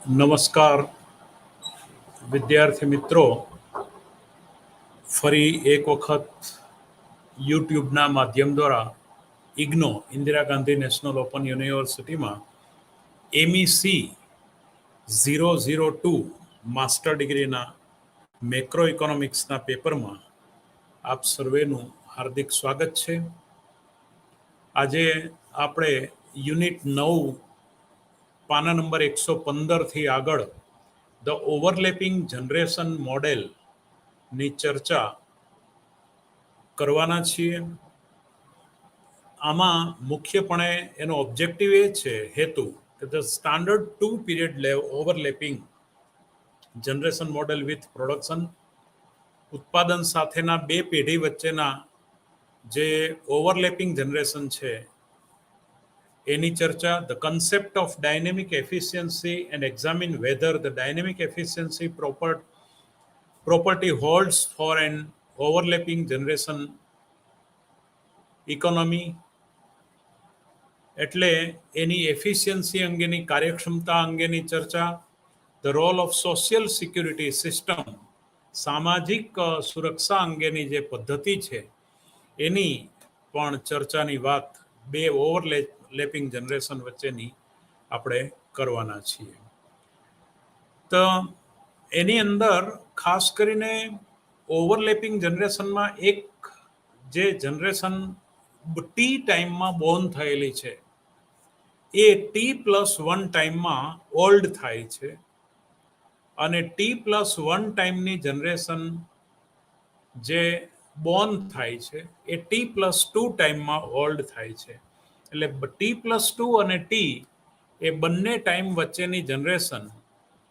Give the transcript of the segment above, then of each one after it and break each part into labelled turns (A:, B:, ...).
A: નમસ્કાર વિદ્યાર્થી મિત્રો, ફરી એક વખત યુટ્યુબના માધ્યમ દ્વારા ઇગ્નો ઇન્દિરા ગાંધી નેશનલ ઓપન યુનિવર્સિટીમાં MEC 002 માસ્ટર ડિગ્રીના મેક્રો ઇકોનોમિક્સના પેપરમાં આપ સર્વેનું હાર્દિક સ્વાગત છે. આજે આપણે યુનિટ 9 પાના નંબર 115થી આગળ ધ ઓવરલેપિંગ જનરેશન મોડેલની ચર્ચા કરવાના છીએ. આમાં મુખ્યપણે એનો ઓબ્જેક્ટિવ એ છે, હેતુ, કે the standard 2 period overlapping generation model with production, ઉત્પાદન સાથેના બે પેઢી વચ્ચેના જે ઓવરલેપિંગ જનરેશન છે એની ચર્ચા, the concept of dynamic efficiency and examine whether the dynamic efficiency property holds for an overlapping generation economy, એટલે એની એફિશિયન્સી અંગેની, કાર્યક્ષમતા અંગેની ચર્ચા, the role of social security system, સામાજિક સુરક્ષા અંગેની જે પદ્ધતિ છે એની પણ ચર્ચાની વાત બે ઓવરલેપિંગ જનરેશન વચ્ચેની આપણે કરવાના છીએ. તો એની અંદર ખાસ કરીને ઓવરલેપિંગ જનરેશનમાં એક જે જનરેશન ટી ટાઈમમાં બોર્ન થયેલી છે એ T+1 ટાઈમમાં ઓલ્ડ થાય છે, અને T+1 ટાઈમની જનરેશન જે બોર્ન થાય છે એ T+2 ટાઈમમાં ઓલ્ડ થાય છે. એટલે T+2 અને ટી એ બંને ટાઈમ વચ્ચેની જનરેશન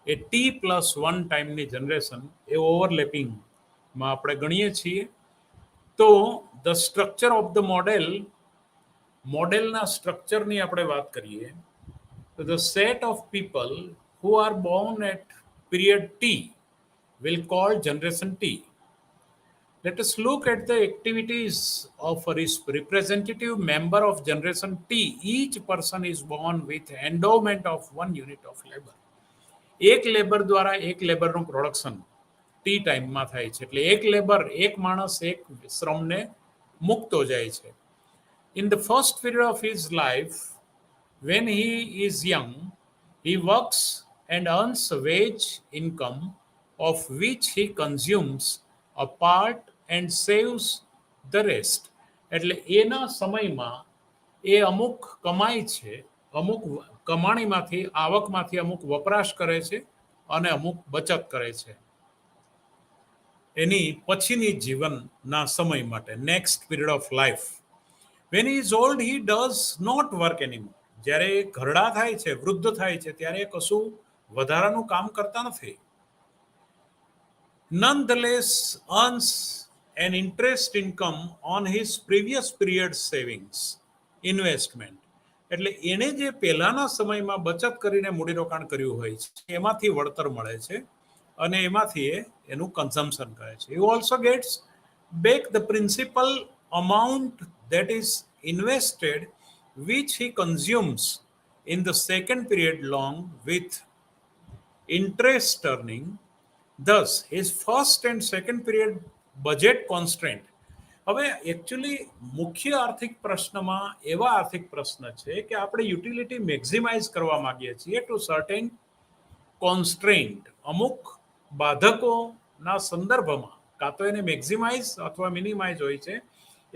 A: એ T+1 ટાઈમની જનરેશન એ ઓવરલેપિંગમાં આપણે ગણીએ છીએ. તો ધ સ્ટ્રક્ચર ઓફ ધ મોડેલના સ્ટ્રક્ચરની આપણે વાત કરીએ તો the set of people who are born at period T will call generation T. Let us look at the activities of a representative member of generation T. Each person is born with endowment of 1 unit of labor. એક labour દ્વારા એક લેબરનું production T ટાઈમમાં થાય છે, એટલે એક માણસ એક શ્રમને મુક્તો જાય છે. In the first period of his life, when he is young, he works and earns a wage income of which he consumes a part and saves the rest. એટલે એના સમયમાં એ અમુક કમાય છે, અમુક કમાણીમાંથી, આવકમાંથી અમુક વપરાશ કરે છે અને અમુક બચત કરે છે એની પછીની જીવનના સમય માટે, next period of life. When he is old, he does not work anymore. જ્યારે ઘરડા થાય છે, વૃદ્ધ થાય છે, ત્યારે કશું વધારાનું કામ કરતા નથી. Nonetheless earns an interest income on his previous period savings investment. એટલે એને જે પહેલાના સમયમાં બચત કરીને મૂડીરોકાણ કર્યું હોય છે એમાંથી વળતર મળે છે અને એમાંથી એનું કન્ઝમ્પશન કરે છે. He also gets back the principal amount that is invested which he consumes in the second period along with interest earning. Thus his first and second period budget constraint. હવે એકચ્યુઅલી મુખ્ય આર્થિક પ્રશ્નમાં એવા આર્થિક પ્રશ્ન છે કે આપણે યુટિલિટી મેક્સિમાઇઝ કરવા માંગીએ છીએ ટુ સર્ટેન કોન્સ્ટ્રેન્ટ, અમુક બાધકોના સંદર્ભમાં, કાં તો એને મેક્સિમાઇઝ અથવા મિનિમાઇઝ હોય છે,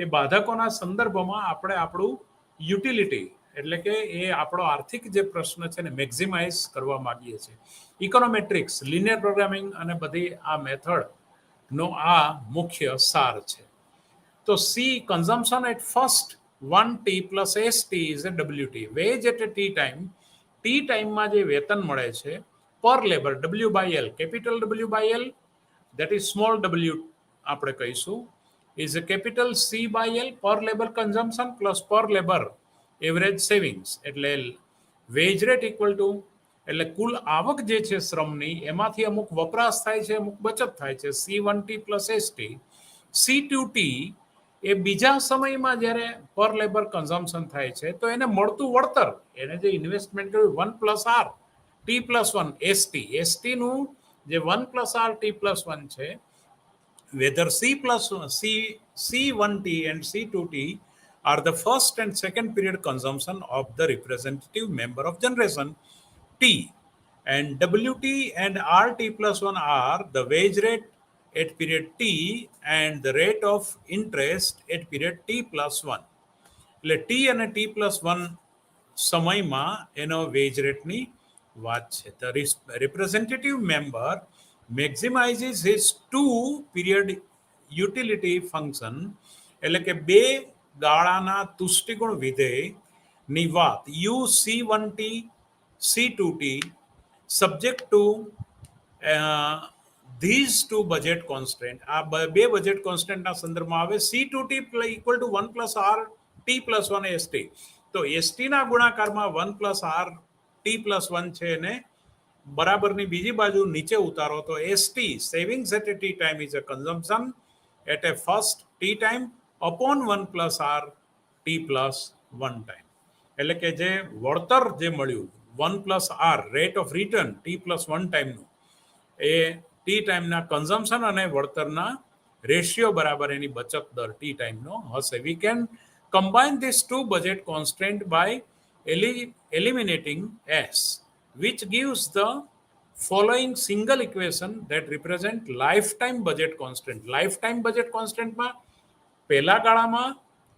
A: એ બાધકોના સંદર્ભમાં આપણે આપણું યુટિલિટી એટલે કે એ આપણો આર્થિક જે પ્રશ્ન છે ને મેક્સિમાઇઝ કરવા માંગીએ છીએ. ઇકોનોમેટ્રિક્સ, લિનિયર પ્રોગ્રામિંગ અને બધી આ મેથડનો આ મુખ્ય સાર છે. તો C, consumption at first 1T plus ST is a WT. Wage at a T time, T ટાઈમમાં જે વેતન મળે છે per labour, W/L, capital W/L, that is small w આપણે કહીશું, is a capital C/L, per labor consumption plus per labor average savings. એટલે veg rate equal to, એટલે કુલ આવક જે છે શ્રમની એમાંથી અમુક વપરાશ થાય છે, અમુક બચત થાય છે, C1T plus ST. C2T એ બીજા સમયમાં જ્યારે પર લેબર કન્ઝમ્પશન થાય છે તો એને મળતું વળતર, એને જે ઇન્વેસ્ટમેન્ટ કર્યું 1+R, T+1 ST નું જે 1+R T+1 છે, whether C1T and C2T are the first and second period consumption of the representative member of generation T, and WT and RT+1 are the wage rate at period T and the rate of interest at period T+1. એટલે T અને T+1 સમયમાં એનો veg રેટની વાત છે. The representative member maximizes his two period utility function, એટલે કે બે ગાળાના તુષ્ટિગુણ વિધેયની વાત U C1T C2T subject to these two budget constraint, આ બે બજેટ કોન્સ્ટન્ટના સંદર્ભમાં આવે. C2T equal to 1+R T+1 ST. તો ST ના ગુણાકારમાં 1+R T+1 છે એને બરાબરની બીજી બાજુ નીચે ઉતારો તો ST savings at a T time is a consumption at a first T time upon 1+R T+1 time. એટલે કે જે વળતર જે મળ્યું 1+R rate of return T+1 ટાઈમનું એ ટી ટાઈમના કન્ઝમ્પશન અને વળતરના રેશિયો બરાબર એની બચત દર ટી ટાઈમનો હશે. We can combine these two budget constraint by eliminating S, which gives the following single equation that represent lifetime budget constraint. Lifetime budget constraint માં પહેલા ગાળામાં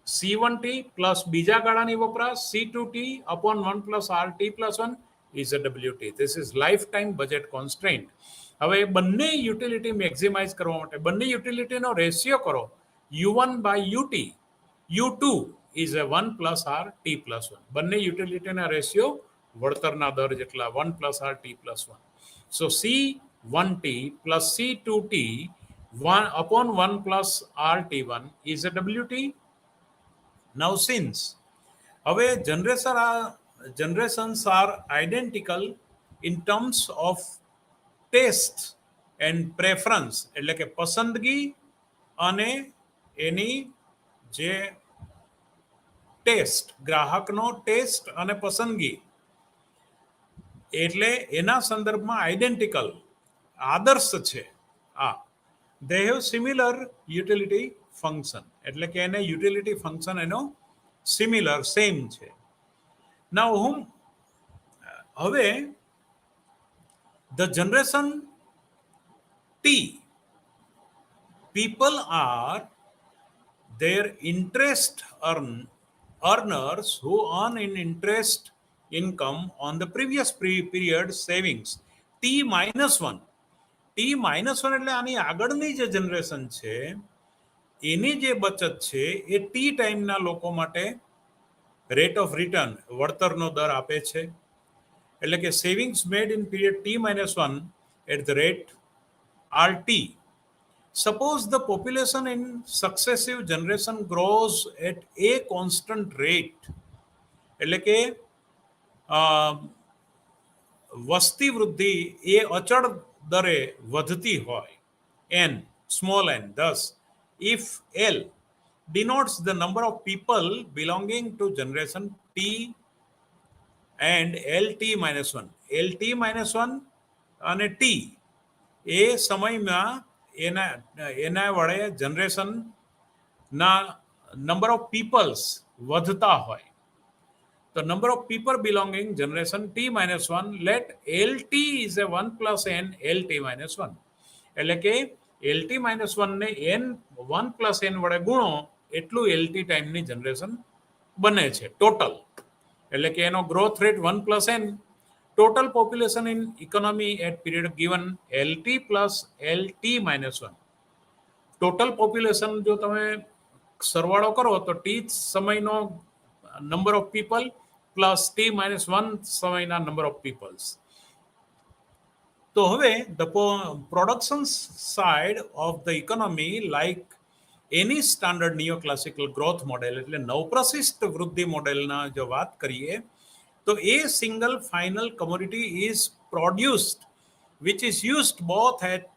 A: C1T plus બીજા ગાળાની વપરાશ C2T upon 1+R T+1 is a WT. This is lifetime budget constraint. હવે બંને utility maximise કરવા માટે બંને યુટિલિટીનો રેશિયો કરો U1/UT. U2 is a 1+R T+1. બંને યુટિલિટીના રેશિયો વળતરના દર જેટલા 1+R T+1. So C1T plus C2T upon 1+R T1 is a WT. Now since હવે generations are identical in terms of taste and preference, એટલે કે પસંદગી અને એની જે ટેસ્ટ, ગ્રાહકનો ટેસ્ટ અને પસંદગી, એટલે એના સંદર્ભમાં આઈડેન્ટિકલ આદર્શ છે. They have similar utility function, એટલે કે એને યુટિલિટી ફંક્શન એનો સિમિલર સેમ છે. નાઉ હવે the generation T, people are their interest earners who earn in interest income on the previous period savings T-1. T-1 એટલે આની આગળની જે જનરેશન છે એની જે બચત છે એ ટી ટાઈમના લોકો માટે રેટ ઓફ રિટર્ન વળતરનો દર આપે છે. એટલે કે savings made in period T-1 at the rate RT. Suppose the population in successive generation grows at a constant rate, એટલે કે વસ્તી વૃદ્ધિ એ અચળ દરે વધતી હોય n, small n. Thus, if L denotes the number of people belonging to generation T and LT-1, LT-1 અને T એ સમયમાં એના વડે જનરેશનના નંબર ઓફ પીપલ્સ વધતા હોય તો number of people belonging generation T-1 let LT is a 1+N LT-1, એટલે કે LT-1 ને N 1+N વડે ગુણો એટલું LT ટાઈમની જનરેશન બને છે ટોટલ. એટલે કે એનો growth rate 1+N. Total population in economy at period given LT plus LT-1. Total population જો તમે સરવાળો કરો તો ટી સમયનો number of people plus T-1 સમયના નંબર ઓફ પીપલ્સ. તો હવે the production side of the economy like any standard neoclassical growth model, એટલે નવપ્રશિષ્ટ વૃદ્ધિ મોડેલના જો વાત કરીએ તો a single final commodity is produced which is used both at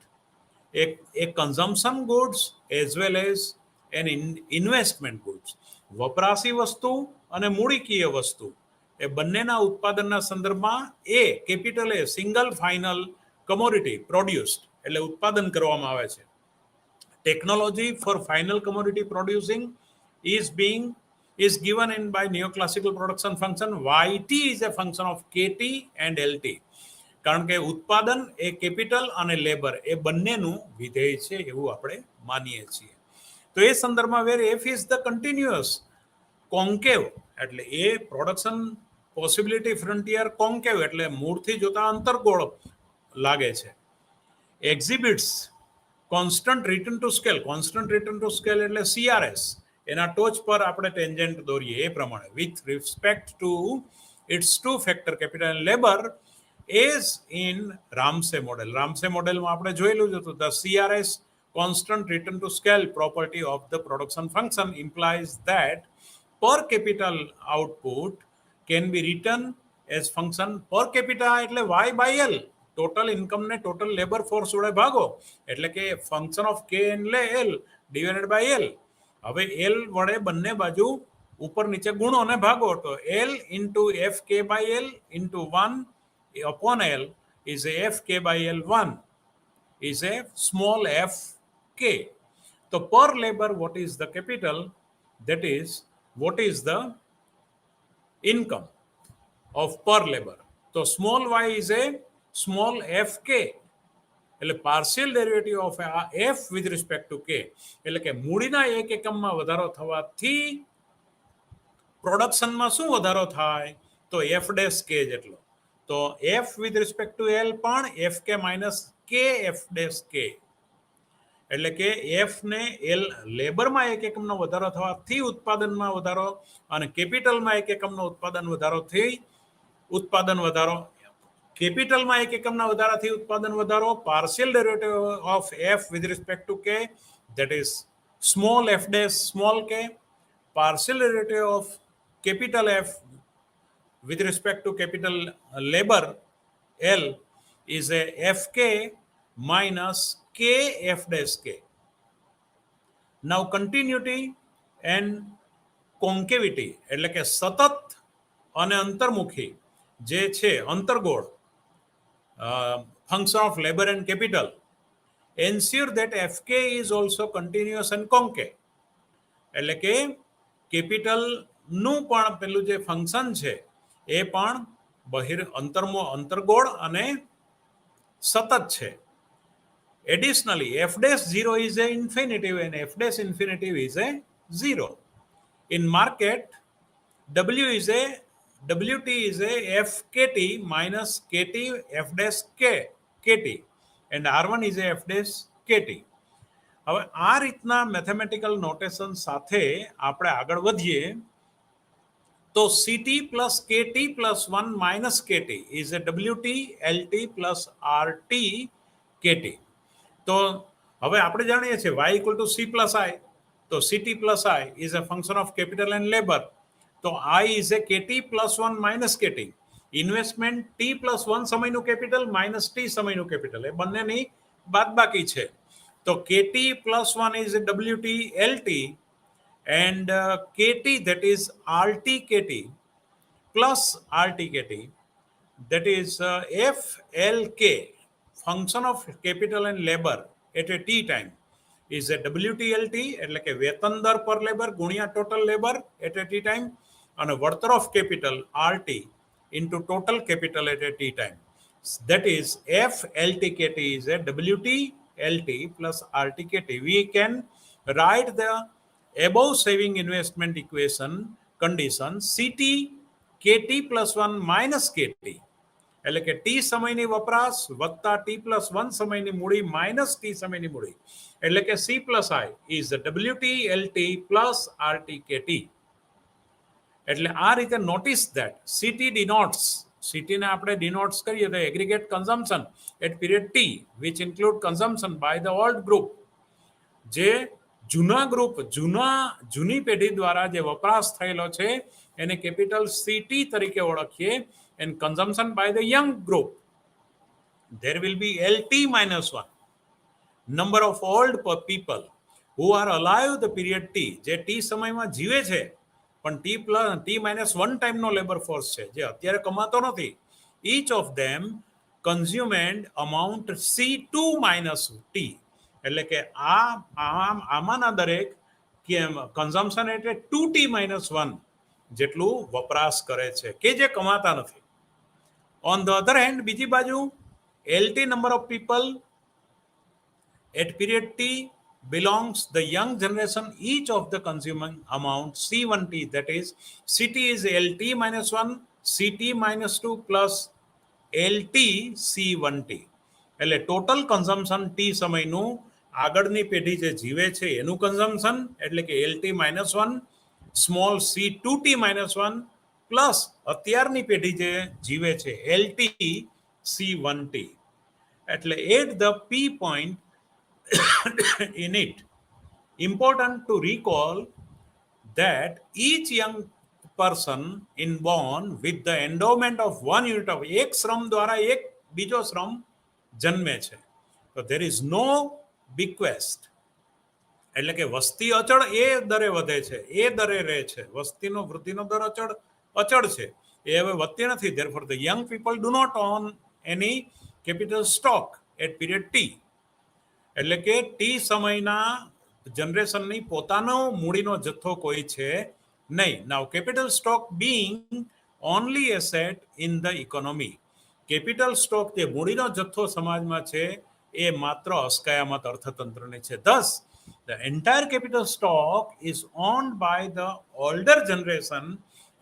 A: a consumption goods as well as an investment goods. વપરાશી વસ્તુ અને મૂડીકીય વસ્તુ એ બંનેના ઉત્પાદનના સંદર્ભમાં એ capital a single final commodity produced એટલે ઉત્પાદન કરવામાં આવે છે. Technology for final commodity producing is given in by neoclassical production function. YT is a function of KT and LT. કારણ કે ઉત્પાદન એ કેપિટલ અને લેબર એ બંનેનું વિધેય છે એવું આપણે માનીએ છીએ. તો એ સંદર્ભમાં વેર એફ ઇઝ ધ કન્ટિન્યુઅસ કોન્કેવ એટલે એ પ્રોડક્શન પોસિબિલિટી ફ્રન્ટિયર કોન્કેવ એટલે મૂળથી જોતા અંતર્ગોળ લાગે છે. એક્ઝિબિટ્સ કોન્સ્ટન્ટ રિટર્ન ટુ સ્કેલ એટલે CRS એના ટોચ પર આપણે ટેન્જન્ટ દોરીએ એ પ્રમાણે with respect to its two factor capital and labour as in Ramsey મોડેલમાં આપણે જોયેલું જ હતું. The CRS constant return to scale property of the production function implies that per capital output can be written as function per capita એટલે y by l total income ને total labour force વડે ભાગો એટલે કે function of K એટલે L divided by L. હવે L વડે બંને બાજુ ઉપર નીચે ગુણો ને ભાગો તો L into F K by L into 1 upon l is a f k by l 1 is a small f k. So per labor what is the capital, that is what is the income of per labor. So small y is a small f k એટલે partial derivative of f with respect to k એટલે કે મૂડીના એક એકમમાં વધારો થવાથી પ્રોડક્શનમાં શું વધારો થાય તો f ડેશ k જેટલો. તો f with respect to l પણ f k minus k f dash k એટલે કે f ને l લેબરમાં એક એકમનો વધારો થવાથી ઉત્પાદનમાં વધારો અને કેપિટલમાં એક એકમનો ઉત્પાદન વધારો કેપિટલમાં એક એકમના વધારાથી ઉત્પાદન વધારો partial derivative of f with respect to k that is small f dash small k partial derivative of capital F with respect to capital labor L is a fk minus k f dash k. Now continuity and concavity એટલે કે સતત અને અંતર્મુખી જે છે અંતર્ગોળ function of labor and capital ensure that fk is also continuous and concave એટલે કે capital નું પણ પેલું જે ફંક્શન છે એ પણ અંતર્ગોળ અને સતત છે. Additionally, f dash 0 is a infinitive and f dash infinitive is a 0. In market, WT is a fkt minus kt f dash kt and R1 is a f dash kt. હવે આ રીતના mathematical notation સાથે આપણે આગળ વધીએ તો CT plus KT plus 1 minus KT is a WT LT plus RT KT. તો હવે આપણે જાણીએ છીએ y equal to C plus I તો CT plus I is a function of capital and labor. તો I is a KT plus 1 minus KT. Investment T plus 1 સમયનું capital minus T સમયનું capital એ બંનેની બાદબાકી છે. તો KT plus 1 is WT LT and KT that is RT KT plus RT KT that is FLK function of capital and labor at a T time is a WTLT એટલે કે વેતન દર પર લેબર ગુણ્યા total labour at a T time અને વળતર of capital RT into total capital at a T time. That is FLTKT is a WTLT plus RTKT. We can write the above saving investment equation condition CT KT plus 1 minus KT એટલે કે T સમયની વપરાશ વત્તા T plus 1 સમયની મૂડી minus T સમયની મૂડી એટલે કે C plus I is WTLT plus RTKT. એટલે આ રીતે notice that CT denotes CT ને આપણે denotes કરીએ તો aggregate consumption at period T which include consumption by the old group. જે જૂના ગ્રુપ જૂની પેઢી દ્વારા જે વપરાશ થયેલો છે એને કેપિટલ CT તરીકે ઓળખીએ and consumption by the young group. There will be LT minus 1. Number of old people who are alive the period T જે T સમયમાં જીવે છે પણ T-1 ટાઈમનો લેબર ફોર્સ છે જે અત્યારે કમાતો નથી. each of them consumed amount C2 minus T, એટલે કે આમાંના દરેક કન્ઝમ્પશન એટલે 2T-1 જેટલું વપરાશ કરે છે કે જે કમાતા નથી. ઓન ધ અધર હેન્ડ, બીજી બાજુ LT number of people at period T belongs the young generation, each of the consuming amount C1T, that is CT is LT-1 CT-2 plus LT C1T. એટલે ટોટલ કન્ઝમ્પશન T સમયનું આગળની પેઢી જે જીવે છે એનું કન્ઝમ્પશન એટલે કે LT-1 સ્મોલ C2T-1 પ્લસ અત્યારની પેઢી જે જીવે છે LT C1T. એટલે at the P point in it, important to recall that each young person is born with the endowment of 1 unit of એક શ્રમ દ્વારા એક બીજો શ્રમ જન્મે છે. તો there is no bequest, એટલે કે વસ્તી અચળ એ દરે વધે છે, એ દરે રહે છે. વસ્તીનો વૃદ્ધિનો દર અચળ છે, એ હવે વધતી નથી. therefore the young people do not own any capital stock at period T. એટલે કે T સમયના જનરેશનની પોતાનો મૂડીનો જથ્થો કોઈ છે નહીં. Now capital stock being only asset in the economy, capital stock જે મૂડીનો જથ્થો સમાજમાં છે એ માત્ર અસ્કયામત અર્થતંત્રની છે. thus the entire capital stock is owned by the older generation,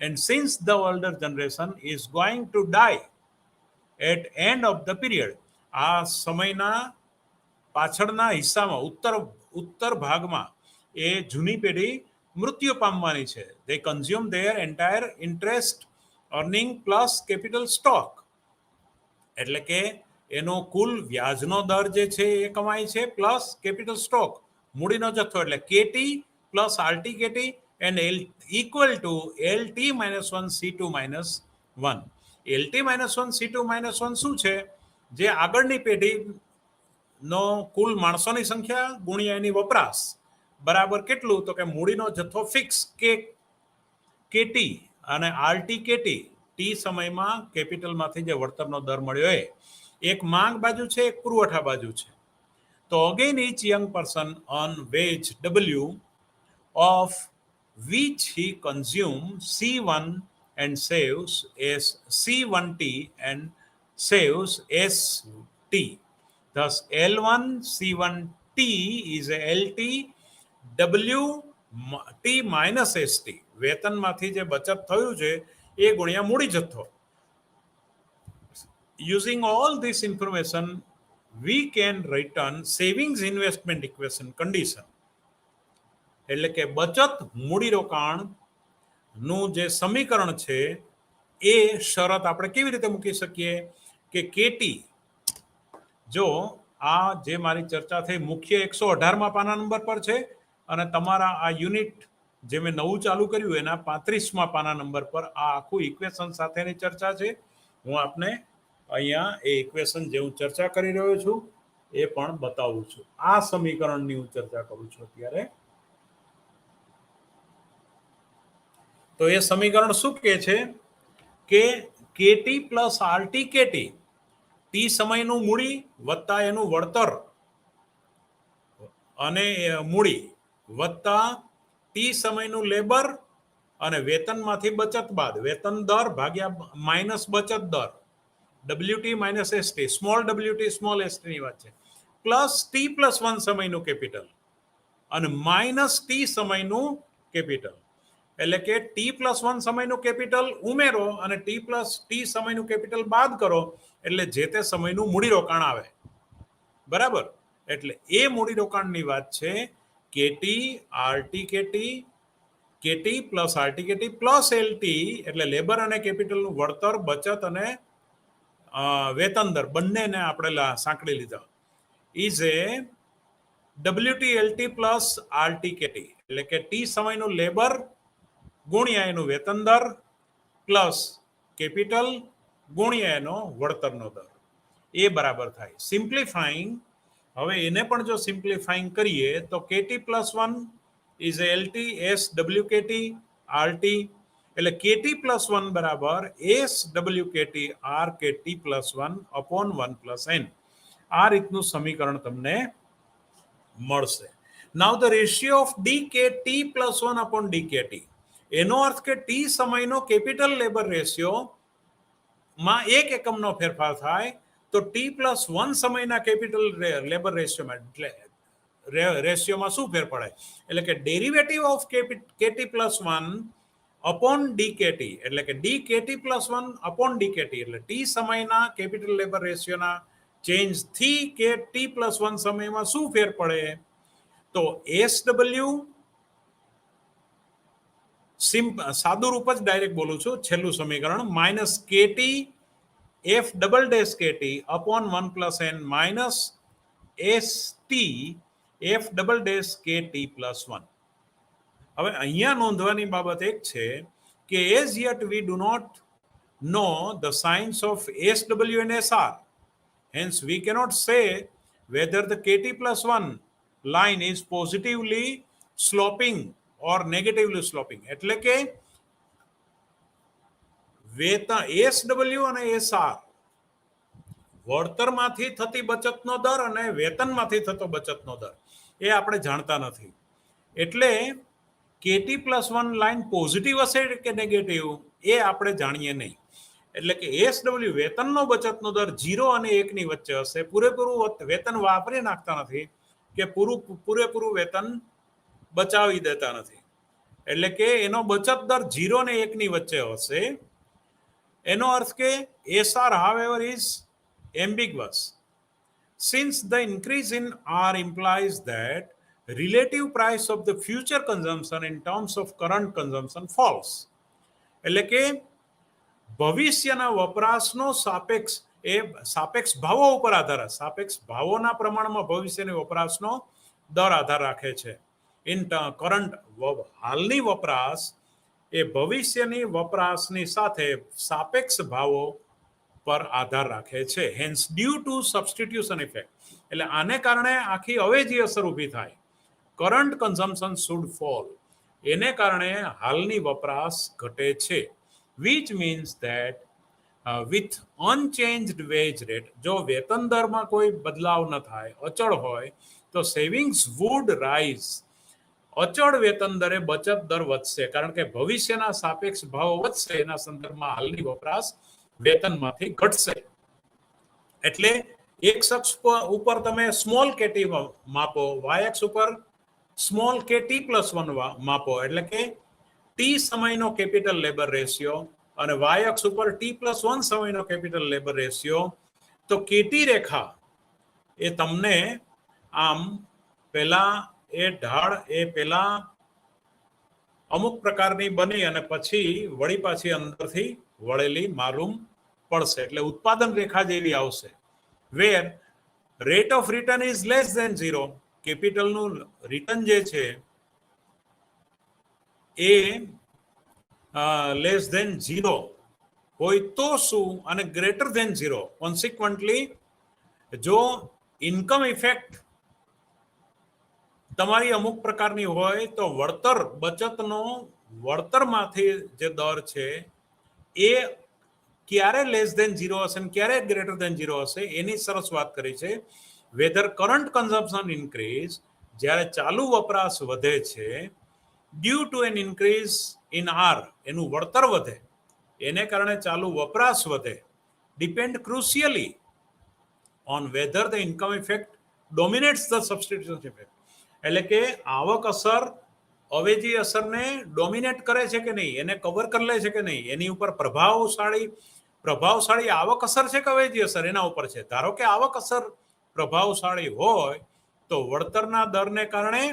A: and since the older generation is going to die at end of the period, આ સમયના પાછળના હિસ્સામાં ઉત્તર ભાગમાં એ જૂની પેઢી મૃત્યુ પામવાની છે. they consume their entire interest earning plus capital stock, એટલે કે એનો કુલ વ્યાજનો દર જે છે એ કમાય છે પ્લસ કેપિટલ સ્ટોક મૂડીનો જથ્થો એટલે KT plus RTKT and equal to LT-1 C2-1. LT-1 C2-1 શું છે? જે આગળની પેઢી નો કુલ માણસોની સંખ્યા ગુણ્યા એની વપરાશ બરાબર કેટલું? તો કે મૂડીનો જથ્થો ફિક્સ KT અને RTKT T સમયમાં કેપિટલમાંથી જે વળતરનો દર મળ્યો એ એક માંગ બાજુ છે, એક પુરવઠા બાજુ છે. તો again each young person on wage W of which he consumes C1 and saves as C1T and saves ST. Thus, L1 C1T is LT WT minus ST. વેતનમાંથી જે બચત થયું છે એ ગુણ્યા મૂડી જથ્થો. Using all this information, we can return savings investment equation condition. એટલે કે બચત મૂડીરોકાણ નું જે સમીકરણ છે એ શરત આપણે કેવી રીતે મૂકી શકીએ કે KT, જો આ જે મારી ચર્ચા થઈ મુખ્ય 118માં પાના નંબર પર છે અને તમારા આ યુનિટ જે મેં નવું ચાલુ કર્યું એના 35માં પાના નંબર પર આ આખું ઇક્વેશન સાથેની ચર્ચા છે. હું આપને અહીંયા એ ઇક્વેશન જે હું ચર્ચા કરી રહ્યો છું એ પણ બતાવું છું. આ સમીકરણની હું ચર્ચા કરું છું અત્યારે. તો એ સમીકરણ શું કહે છે કે KT પ્લસ RTKT T સમયનું મૂડી વત્તા એનું વળતર અને મૂડી વત્તા T સમયનું લેબર અને વેતનમાંથી બચત બાદ વેતન દર ભાગ્યા માઇનસ બચત દર WT minus ST, small WT small ST ની વાત છે, પ્લસ T+1 સમયનું કેપિટલ અને માઇનસ T સમયનું કેપિટલ. એટલે કે T+1 સમયનું કેપિટલ ઉમેરો અને T સમયનું કેપિટલ બાદ કરો એટલે જે તે સમયનું મૂડીરોકાણ આવે. બરાબર? એટલે એ મૂડીરોકાણની વાત છે KT RTKT, KT plus RTKT plus LT એટલે લેબર અને કેપિટલનું વળતર, બચત અને વેતન દર બંનેને આપણે સાંકળી લીધા. Is A WT LT plus RTKT, એટલે કે T સમયનું લેબર ગુણ્યા એનું વેતન દર પ્લસ કેપિટલ ગુણ્યા એનો વળતરનો દર એ બરાબર થાય. સિમ્પ્લિફાઈંગ, હવે એને પણ જો સિમ્પ્લિફાઈંગ કરીએ તો KT+1 is LT S WKT RT એટલે KT પ્લસ 1 બરાબર SWKT RKT plus 1 upon 1 plus N. આ રીતનું સમીકરણ તમને મળશે. નાઉ the ratio of DKT plus 1 upon DKT, એનો અર્થ કે ટી સમયનો કેપિટલ લેબર રેશિયો માં 1 એકમનો ફેરફાર થાય તો ટી પ્લસ 1 સમયના કેપિટલ લેબર રેશિયોમાં શું ફેર પડે? એટલે કે derivative of KT plus 1 upon DKT એટલે કે DKT પ્લસ 1 અપોન DKT એટલે ટી સમયના કેપિટલ લેબર રેશિયોના ચેન્જ થી કે ટી પ્લસ 1 સમયમાં શું ફેર પડે? તો SW સાદું રૂપ જ ડાયરેક્ટ બોલું છું, છેલ્લું સમીકરણ minus KT F double dash KT upon 1 plus N minus ST F double dash KT plus 1. હવે અહીંયા નોંધવાની બાબત એક છે કે as yet we do not know the signs of SW and SR. Hence we cannot say whether the KT plus 1 line is positively sloping or negatively sloping. એટલે કે વેતન SW અને SR વળતરમાંથી થતી બચતનો દર અને વેતનમાંથી થતો બચતનો દર એ આપણે જાણતા નથી. એટલે KT પ્લસ 1 લાઈન પોઝિટિવ હશે કે નેગેટિવ એ આપણે જાણીએ નહીં. એટલે કે SW વેતનનો બચતનો દર 0 અને 1 ની વચ્ચે હશે. પૂરેપૂરું વેતન વાપરી નાખતા નથી કે પૂરેપૂરું વેતન બચાવી દેતા નથી. એટલે કે એનો બચત દર 0 અને 1 ની વચ્ચે હશે. એનો અર્થ કે SR however is ambiguous since the increase in R implies that relative price of the future consumption in terms of current consumption falls. એટલે કે ભવિષ્યના વપરાશનો સાપેક્ષ ભાવો ઉપર આધાર, સાપેક્ષ ભાવોના પ્રમાણમાં ભવિષ્યની વપરાશનો દર આધાર રાખે છે. ઇન કરંટ હાલની વપરાશ એ ભવિષ્યની વપરાશની સાથે સાપેક્ષ ભાવો પર આધાર રાખે છે. Hence due to substitution effect એટલે આને કારણે આખી અવેજી અસર ઊભી થાય. કરંટ કન્ઝમ્પશન શુડ ફોલ, એને કારણે હાલની વપરાશ ઘટે છે. Which means that with unchanged wage rate, જો વેતન દરમાં કોઈ બદલાવ ન થાય, અચળ હોય, તો સેવિંગ્સ વુડ રાઇઝ. અચળ વેતન દરે બચત દર વધશે કારણ કે ભવિષ્યના સાપેક્ષ ભાવો વધશે, એના સંદર્ભમાં હાલની વપરાશ વેતનમાંથી ઘટશે. એટલે એક્સ અક્ષ ઉપર તમે સ્મોલ કેટી માપો, વાય અક્ષ ઉપર સ્મોલ કેટી પ્લસ 1 માપો, એટલે કે ટી સમયનો કેપિટલ લેબર રેશિયો અને વાય અક્ષ ઉપર ટી પ્લસ 1 સમયનો કેપિટલ લેબર રેશિયો. તો કેટી રેખા એ તમને આમ પેલા એ ઢાળ એ પેલા અમુક પ્રકારની બની અને પછી વળી પાછી અંદરથી વળેલી માલુમ પડશે. એટલે ઉત્પાદન રેખા જેવી આવશે. Where rate of return is less than 0, કેપિટલનું રિટર્ન જે છે એ લેસ ધેન 0 હોય તો શું અને ગ્રેટર ધેન 0. કોન્સિક્વન્ટલી જો ઇન્કમ ઇફેક્ટ તમારી અમુક પ્રકારની હોય તો વળતર બચતનો વળતરમાંથી જે દર છે એ ક્યારે લેસ ધેન 0 હશે અને ક્યારે ગ્રેટર ધેન 0 હશે એની સરસ વાત કરી છે. વેધર કરંટ કન્ઝમ્પશન ઇન્ક્રીઝ, જ્યારે ચાલુ વપરાશ વધે છે, due to an increase in r, એનું વળતર વધે, એને કારણે ચાલુ વપરાશ વધે, depend crucially on whether the income effect dominates the substitution effect. એટલે કે આવક અસર અવેજી અસરને ડોમિનેટ કરે છે કે નહીં, એને કવર કરી લે છે કે નહીં, એની ઉપર પ્રભાવશાળી આવક અસર છે કે અવેજી અસર, એના ઉપર છે. ધારો કે આવક અસર પ્રભાવશાળી હોય તો વળતરના દરને કારણે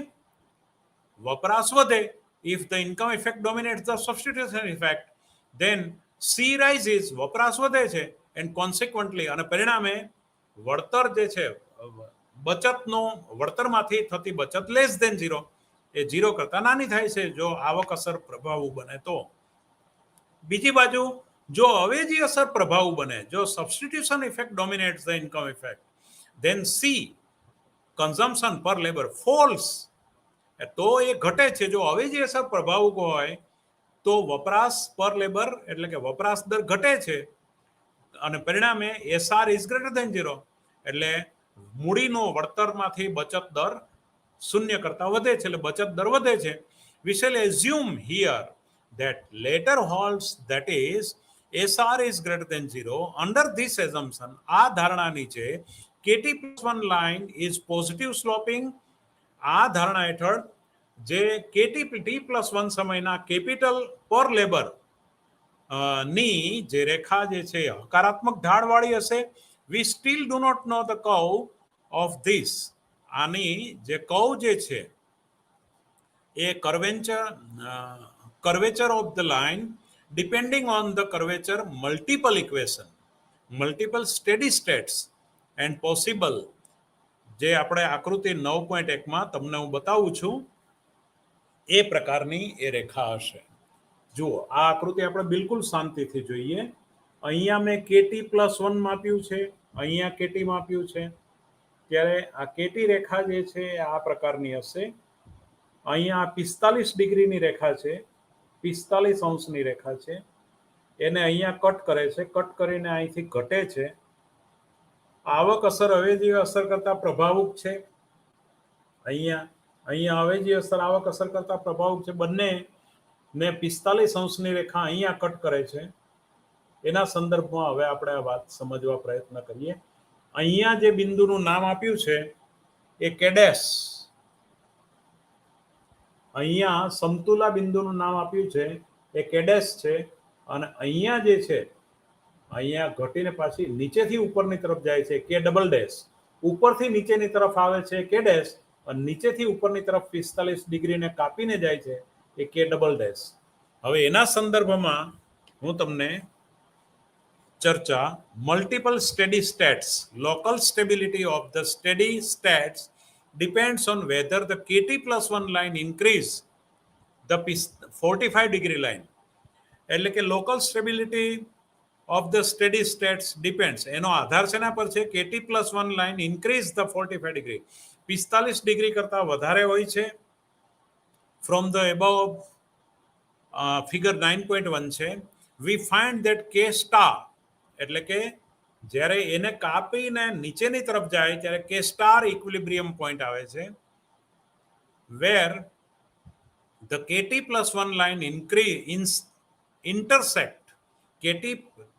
A: વપરાશ વધે. If the income effect dominates the substitution effect then C rises, વપરાશ વધે છે, એન્ડ કોન્સિક્વન્ટલી અને પરિણામે વળતર જે છે બચતનો વળતરમાંથી થતી બચત લેસ ધેન 0, એ 0 કરતા નાની થાય છે જો આવક અસર પ્રભાવી બને તો. બીજી બાજુ જો અવેજી અસર પ્રભાવી બને, જો substitution effect dominates the income effect, then C consumption per labour falls, તો એ ઘટે છે. જો અવેજી અસર પ્રભાવક હોય તો વપરાશ પર લેબર એટલે કે વપરાશ દર ઘટે છે અને પરિણામે એસઆર ઇઝ ગ્રેટર ધેન 0 એટલે મૂડીનો વળતરમાંથી બચત દર શૂન્ય કરતા વધે છે એટલે બચત દર વધે છે. We shall assume here that later holds, that is SR is greater than 0. Under this assumption, આ ધારણા નીચે KT+1 line is positive sloping. આ ધારણા હેઠળ જે KT+1 સમયના કેપિટલ પર લેબર ની જે રેખા જે છે હકારાત્મક ઢાળવાળી હશે. We still do not know the curve of this. આની જે કર્વ જે છે એ curvature of the line depending on the curvature multiple equation, multiple steady states and possible, જે આપણે આકૃતિ 9.1 માં તમને હું બતાવું છું એ પ્રકારની એ રેખા હશે. જુઓ આ આકૃતિ આપણે બિલકુલ શાંતિથી જોઈએ. અહીંયા મેં KT+1 માપ્યું છે, અહીંયા KT માપ્યું છે, ત્યારે આ કેટી રેખા જે છે આ પ્રકારની હશે. અહીંયા 45 ડિગ્રીની રેખા છે, 45 અંશની રેખા છે, એને અહીંયા કટ કરે છે, કટ કરીને અહીંથી ઘટે છે. આવક અસર અવેજી અસર કરતા પ્રભાવક છે. અહીંયા અવેજી અસર આવક અસર કરતા પ્રભાવક છે. બંને ને 45 અંશની રેખા અહીંયા કટ કરે છે. એના સંદર્ભમાં હવે આપણે આ વાત સમજવા પ્રયત્ન કરીએ. અહીંયા જે બિંદુનું નામ આપ્યું છે એ કેડેસ, અહીંયા સમતુલા બિંદુનું નામ આપ્યું છે એ કેડેસ છે. અને અહીંયા જે છે અહીંયા ઘટીને પાછી નીચેથી ઉપરની તરફ જાય છે કે ડબલ ડેશ, ઉપરથી નીચેની તરફ આવે છે કે ડેશ અને નીચેથી ઉપરની તરફ 45 ડિગ્રીને કાપીને જાય છે એ કે ડબલ ડેશ. હવે એના સંદર્ભમાં હું તમને ચર્ચા multiple steady states, local stability of the steady states depends on whether the KT+1 line increase the 45 degree line. એટલે કે local stability of the steady states depends, એનો આધાર શેના પર છે? KT+1 line increase the 45 degree, 45 degree કરતા વધારે હોય છે. ફ્રોમ ધ એબવ ફિગર 9.1 છે. વી ફાઇન્ડ ધેટ K સ્ટાર એટલે કે જ્યારે એને કાપીને નીચેની તરફ જાય ત્યારે K સ્ટાર ઇક્વિલિબ્રિયમ પોઈન્ટ આવે છે, વેર the KT+1 line intersect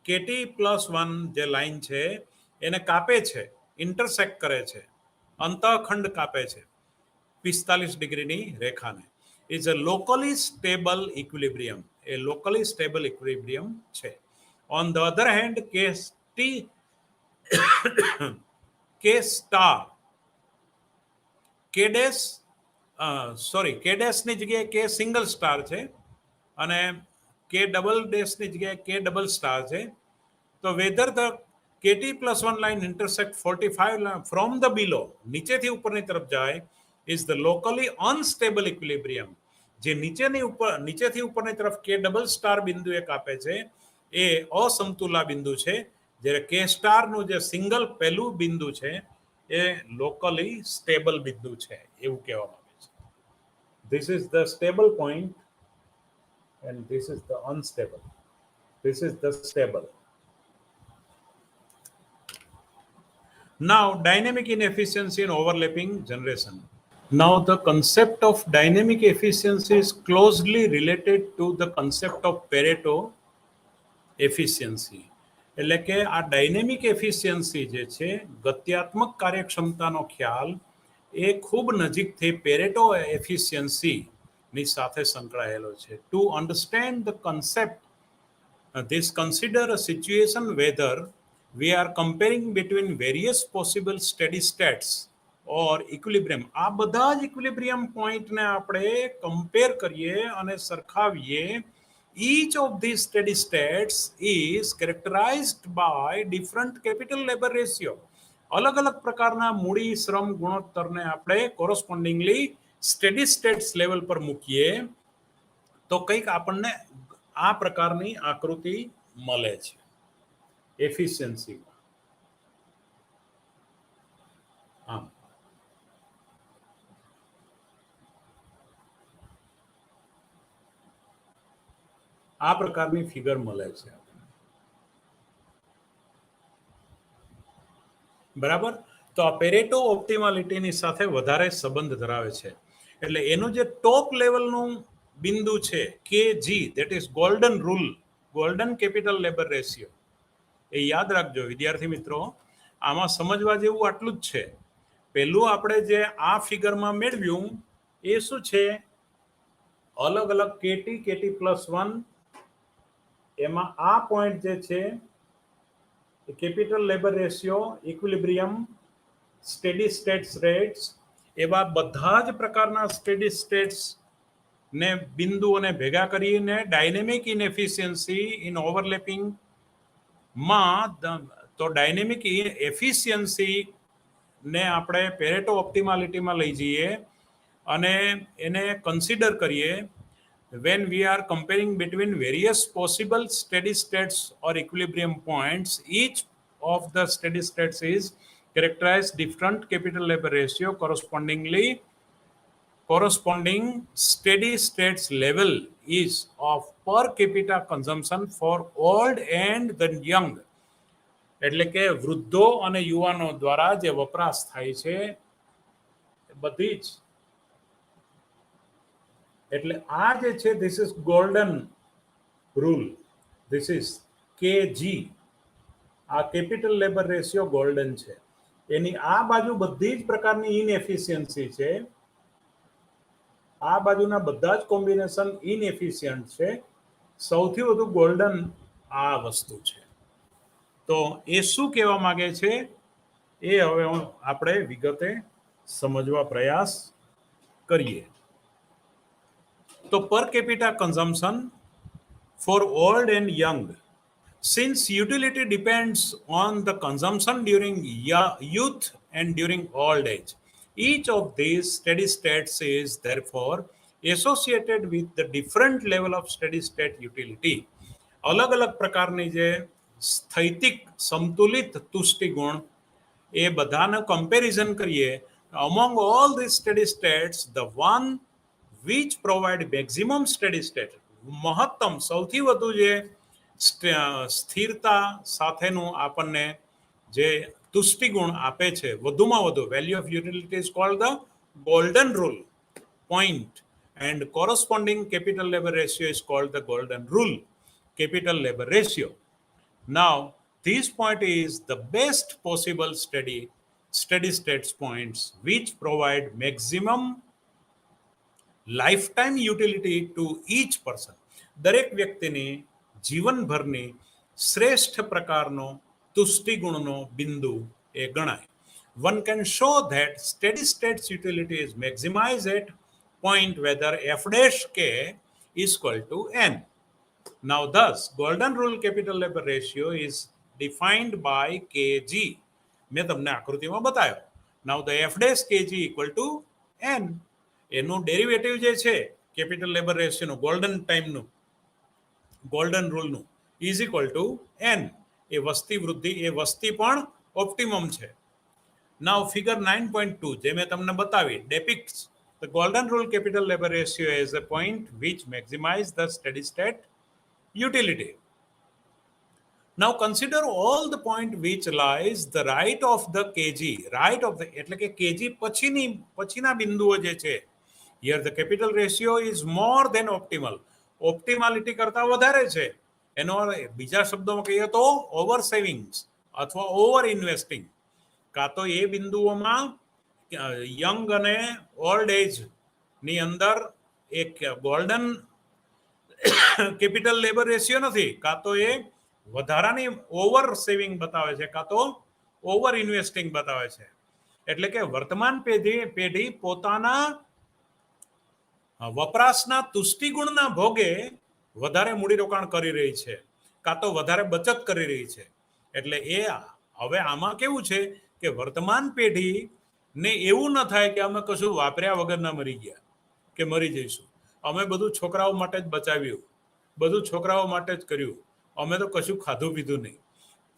A: KT+1 જે લાઇન છે એને કાપે છે, ઇન્ટરસેક્ટ કરે છે, અંતઃખંડ કાપે છે 45 ડિગ્રીની રેખાને. Is a locally stable equilibrium, a locally stable equilibrium છે. On the other hand K star K ડેશની જગ્યાએ K સિંગલ સ્ટાર છે અને K ડબલ ડેશની જગ્યાએ K ડબલ સ્ટાર છે. તો whether the KT+1 line intersect 45 from the બિલો, નીચેથી ઉપરની તરફ જાય, is the locally unstable equilibrium. જે નીચેથી ઉપરની તરફ K ડબલ સ્ટાર બિંદુએ કાપે છે એ અસમતુલા બિંદુ છે, જ્યારે K સ્ટારનું જે સિંગલ પહેલું બિંદુ છે એ લોકલી સ્ટેબલ બિંદુ છે એવું કહેવામાં આવે છે. This is the stable point and this is the unstable. This is the stable. Now, dynamic inefficiency and overlapping generation. Now, the concept of dynamic efficiency is closely related to the concept of Pareto efficiency. એટલે કે આ dynamic efficiency જે છે, ગત્યાત્મક કાર્યક્ષમતાનો ખ્યાલ એ ખૂબ નજીકથી Pareto એફિશિયન્સીની સાથે સંકળાયેલો છે. To understand the concept, this consider a situation whether we are comparing between various possible steady states or equilibrium. આ બધા જ ઇક્વિલિબ્રિયમ પોઈન્ટને આપણે કમ્પેર કરીએ અને સરખાવીએ. Each of these steady states is characterized by different capital labor ratio. અલગ અલગ પ્રકારના મૂડી શ્રમ ગુણોત્તરને આપણે કોરસ્પોન્ડિંગલી સ્ટેડી સ્ટેટ્સ લેવલ પર મૂકીએ તો કંઈક આપણને આ પ્રકારની આકૃતિ મળે છે એફિશિયન્સીમાં. આમ આ પ્રકારની ફિગર મળે છે. બરાબર. તો આ પેરેટો ઓપ્ટિમાલિટીની સાથે વધારે સંબંધ ધરાવે છે. એટલે એનું જે ટોપ લેવલનું બિંદુ છે કે જી, that is golden rule, golden capital labour ratio, એ યાદ રાખજો વિદ્યાર્થી મિત્રો. આમાં સમજવા જેવું આટલું જ છે. પહેલું આપણે જે આ ફિગરમાં મેળવ્યું એ શું છે, અલગ અલગ કેટી +1, એમાં આ પોઈન્ટ જે છે capital labour ratio, equilibrium, steady states rates, એવા બધા જ પ્રકારના સ્ટેડી સ્ટેટ્સ ને બિંદુઓને ભેગા કરીને ડાયનેમિક ઇનએફિશિયન્સી ઇન ઓવરલેપિંગ માં, તો ડાયનેમિક એફિશિયન્સી ને આપણે પેરેટો ઓપ્ટિમાલિટીમાં લઈ જઈએ અને એને કન્સિડર કરીએ when we are comparing between various possible steady states or equilibrium points. Each of the steady states is characterized different capital labor ratio corresponding steady states level is of per capita consumption for old and the young. એટલે કે વૃદ્ધો અને યુવાનો દ્વારા જે વપરાશ થાય છે બધી જ, એટલે આ જે છે this is golden rule, this is KG, આ કેપિટલ લેબર રેશિયો ગોલ્ડન છે. એની આ બાજુ બધી જ પ્રકારની ઇનએફિશિયન્સી છે, આ બાજુના બધા જ કોમ્બિનેશન ઇનએફિશિયન્ટ છે, સૌથી વધુ ગોલ્ડન આ વસ્તુ છે. તો એ શું કહેવા માંગે છે એ હવે આપણે વિગતે સમજવા પ્રયાસ કરીએ. તો per capita consumption for old and young, since utility depends on the consumption during youth and during old age, each of these steady states is therefore associated with the different level of steady state utility. अलग अलग प्रकारनी जे स्थैतिक संतुलित तुष्टि गुण ए बधाने comparison करिए. among all these steady states, the one which provide maximum steady state, મહત્તમ સૌથી વધુ જે સ્થિરતા સાથેનું આપણને જે તુષ્ટિ ગુણ આપે છે વધુમાં વધુ, value of utility is called the golden rule point, and corresponding capital labor ratio is called the golden rule capital labor ratio. Now this point is the best possible steady states points which provide maximum lifetime utility to each person. દરેક વ્યક્તિની જીવનભરની શ્રેષ્ઠ પ્રકારનો તુષ્ટિ ગુણનો બિંદુ એ ગણાય. One can show that steady states utility is maximized at point whether f dash k is equal to n. Now thus golden rule capital labor ratio is defined by kg. મેં તમને આકૃતિમાં બતાવ્યો. Now the f dash kg equal to n. એનું derivative જે છે capital labour રેશિયોનું, golden ટાઈમનું, golden રૂલનું, ઇઝ ઇક્વલ ટુ n. એ વસ્તી વૃદ્ધિ, એ વસ્તી પણ ઓપ્ટિમમ છે. નાઉ ફિગર 9.2 જે મેં તમને બતાવી depicts the golden rule capital labor ratio as a point which maximize the steady state utility. Now consider all the point which lies the right of the kg, right of the એટલે કે kg પછીના બિંદુઓ જે છે. Here the capital ratio is more than optimal. ઓપ્ટિમાલિટી કરતા વધારે છે. એનો બીજા શબ્દોમાં કહીએ તો ઓવર સેવિંગ્સ અથવા ઓવર ઇન્વેસ્ટિંગ. કાં તો એ બિંદુઓમાં યંગ અને ઓલ્ડ એજ ની અંદર એક ગોલ્ડન કેપિટલ લેબર રેશિયો નથી, કાં તો એ વધારાની ઓવર સેવિંગ બતાવે છે, કાં તો ઓવર ઇન્વેસ્ટિંગ બતાવે છે. એટલે કે વર્તમાન પેઢી પોતાના વપરાશના તુષ્ટિગુણના ભોગે વધારે મૂડીરોકાણ કરી રહી છે, કાં તો વધારે બચત કરી રહી છે. એટલે એ હવે આમાં કેવું છે કે વર્તમાન પેઢીને એવું ન થાય કે અમે કશું વાપર્યા વગરના મરી ગયા કે મરી જઈશું, અમે બધું છોકરાઓ માટે જ બચાવ્યું, બધું છોકરાઓ માટે જ કર્યું, અમે તો કશું ખાધું પીધું નહીં.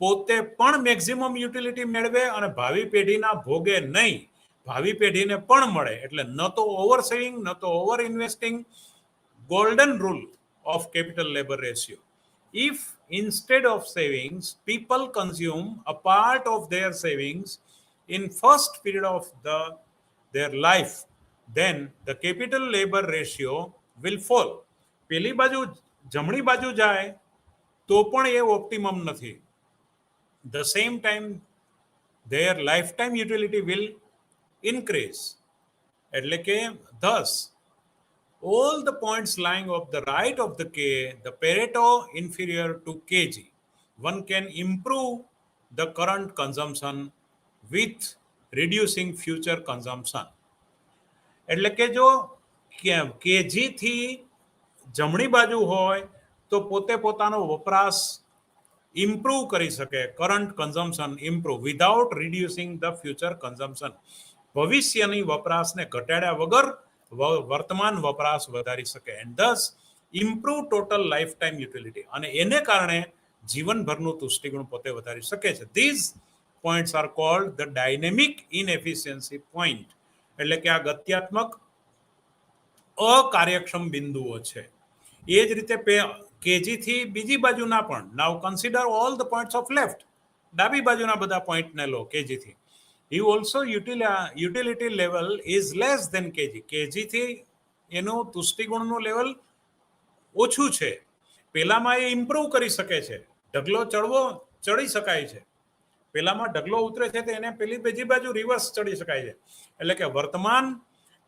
A: પોતે પણ મેક્સિમમ યુટિલિટી મેળવે અને ભાવિ પેઢીના ભોગે નહીં, ભાવિ પેઢીને પણ મળે. એટલે ન તો ઓવર સેવિંગ, ન તો over investing. Golden rule of capital labor ratio. If instead of savings, people consume a part of their savings in first period of their life, then the capital labor ratio will fall. પેલી બાજુ જમણી બાજુ જાય તો પણ એ optimum નથી. The same time their lifetime utility will increase. એટલે કે thus all the points lying of the right of the K, the Pareto inferior to kg, one can improve the current consumption with reducing future consumption. એટલે કે જો KG થી જમણી બાજુ હોય તો પોતે પોતાનો વપરાશ ઇમ્પ્રૂવ કરી શકે, current consumption improve without reducing the future consumption. ભવિષ્યની વપરાશને ઘટાડ્યા વગર વર્તમાન વપરાશ વધારી શકે, and thus improve total lifetime utility, અને એને કારણે જીવનભરનું તુષ્ટિગુણ પોતે વધારી શકે છે. These points are called the dynamic inefficiency point. એટલે કે આ ગત્યાત્મક અકાર્યક્ષમ બિંદુઓ છે. એ જ રીતે કેજી થી બીજી બાજુના પણ, now consider all the points of left, ડાબી બાજુના બધા પોઈન્ટને લો કેજી થી. You also utility level is less than kg. kg થી એનું તુષ્ટિગુણનું લેવલ ઓછું છે. પેલામાં એ ઇમ્પ્રૂવ કરી શકે છે, ઢગલો ચડી શકાય છે. પેલામાં ઢગલો ઉતરે છે તો એને પેલી બીજી બાજુ રિવર્સ ચડી શકાય છે. એટલે કે વર્તમાન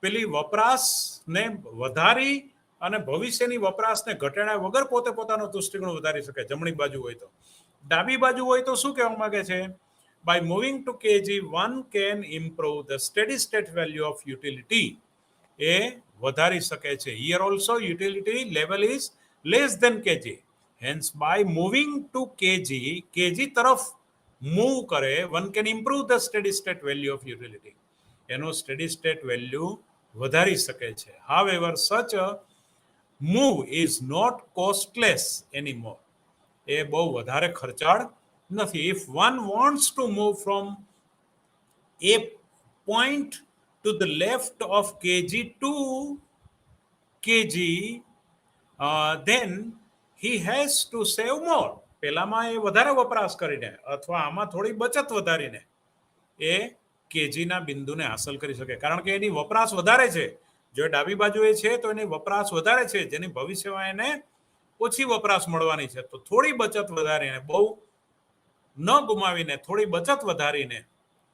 A: પેલી વપરાશને વધારી અને ભવિષ્યની વપરાશને ઘટાડ્યા વગર પોતે પોતાનો તુષ્ટિગુણ વધારી શકે જમણી બાજુ હોય તો. ડાબી બાજુ હોય તો શું કહેવા માંગે છે? By moving to kg, one can improve the steady state value of utility. એ વધારી શકે છે. Here also utility level is less than kg. Hence by moving to kg, kg તરફ મૂવ કરે, one can improve the steady state value of utility. એનો steady state value વધારી શકે છે. However, such a move is not costless anymore. એ બહુ વધારે ખર્ચાળ નથી. If one wants to move from a point to the left of kg to kg, then he has to save more. પેલામાં એ વધારે વપરાશ કરીને અથવા આમાં થોડી બચત વધારીને એ કેજીના બિંદુને હાંસલ કરી શકે, કારણ કે એની વપરાશ વધારે છે. જો ડાબી બાજુએ છે તો એની વપરાશ વધારે છે, જેની ભવિષ્યમાં એને ઓછી વપરાશ મળવાની છે. તો થોડી બચત વધારીને, બહુ ન ગુમાવીને થોડી બચત વધારીને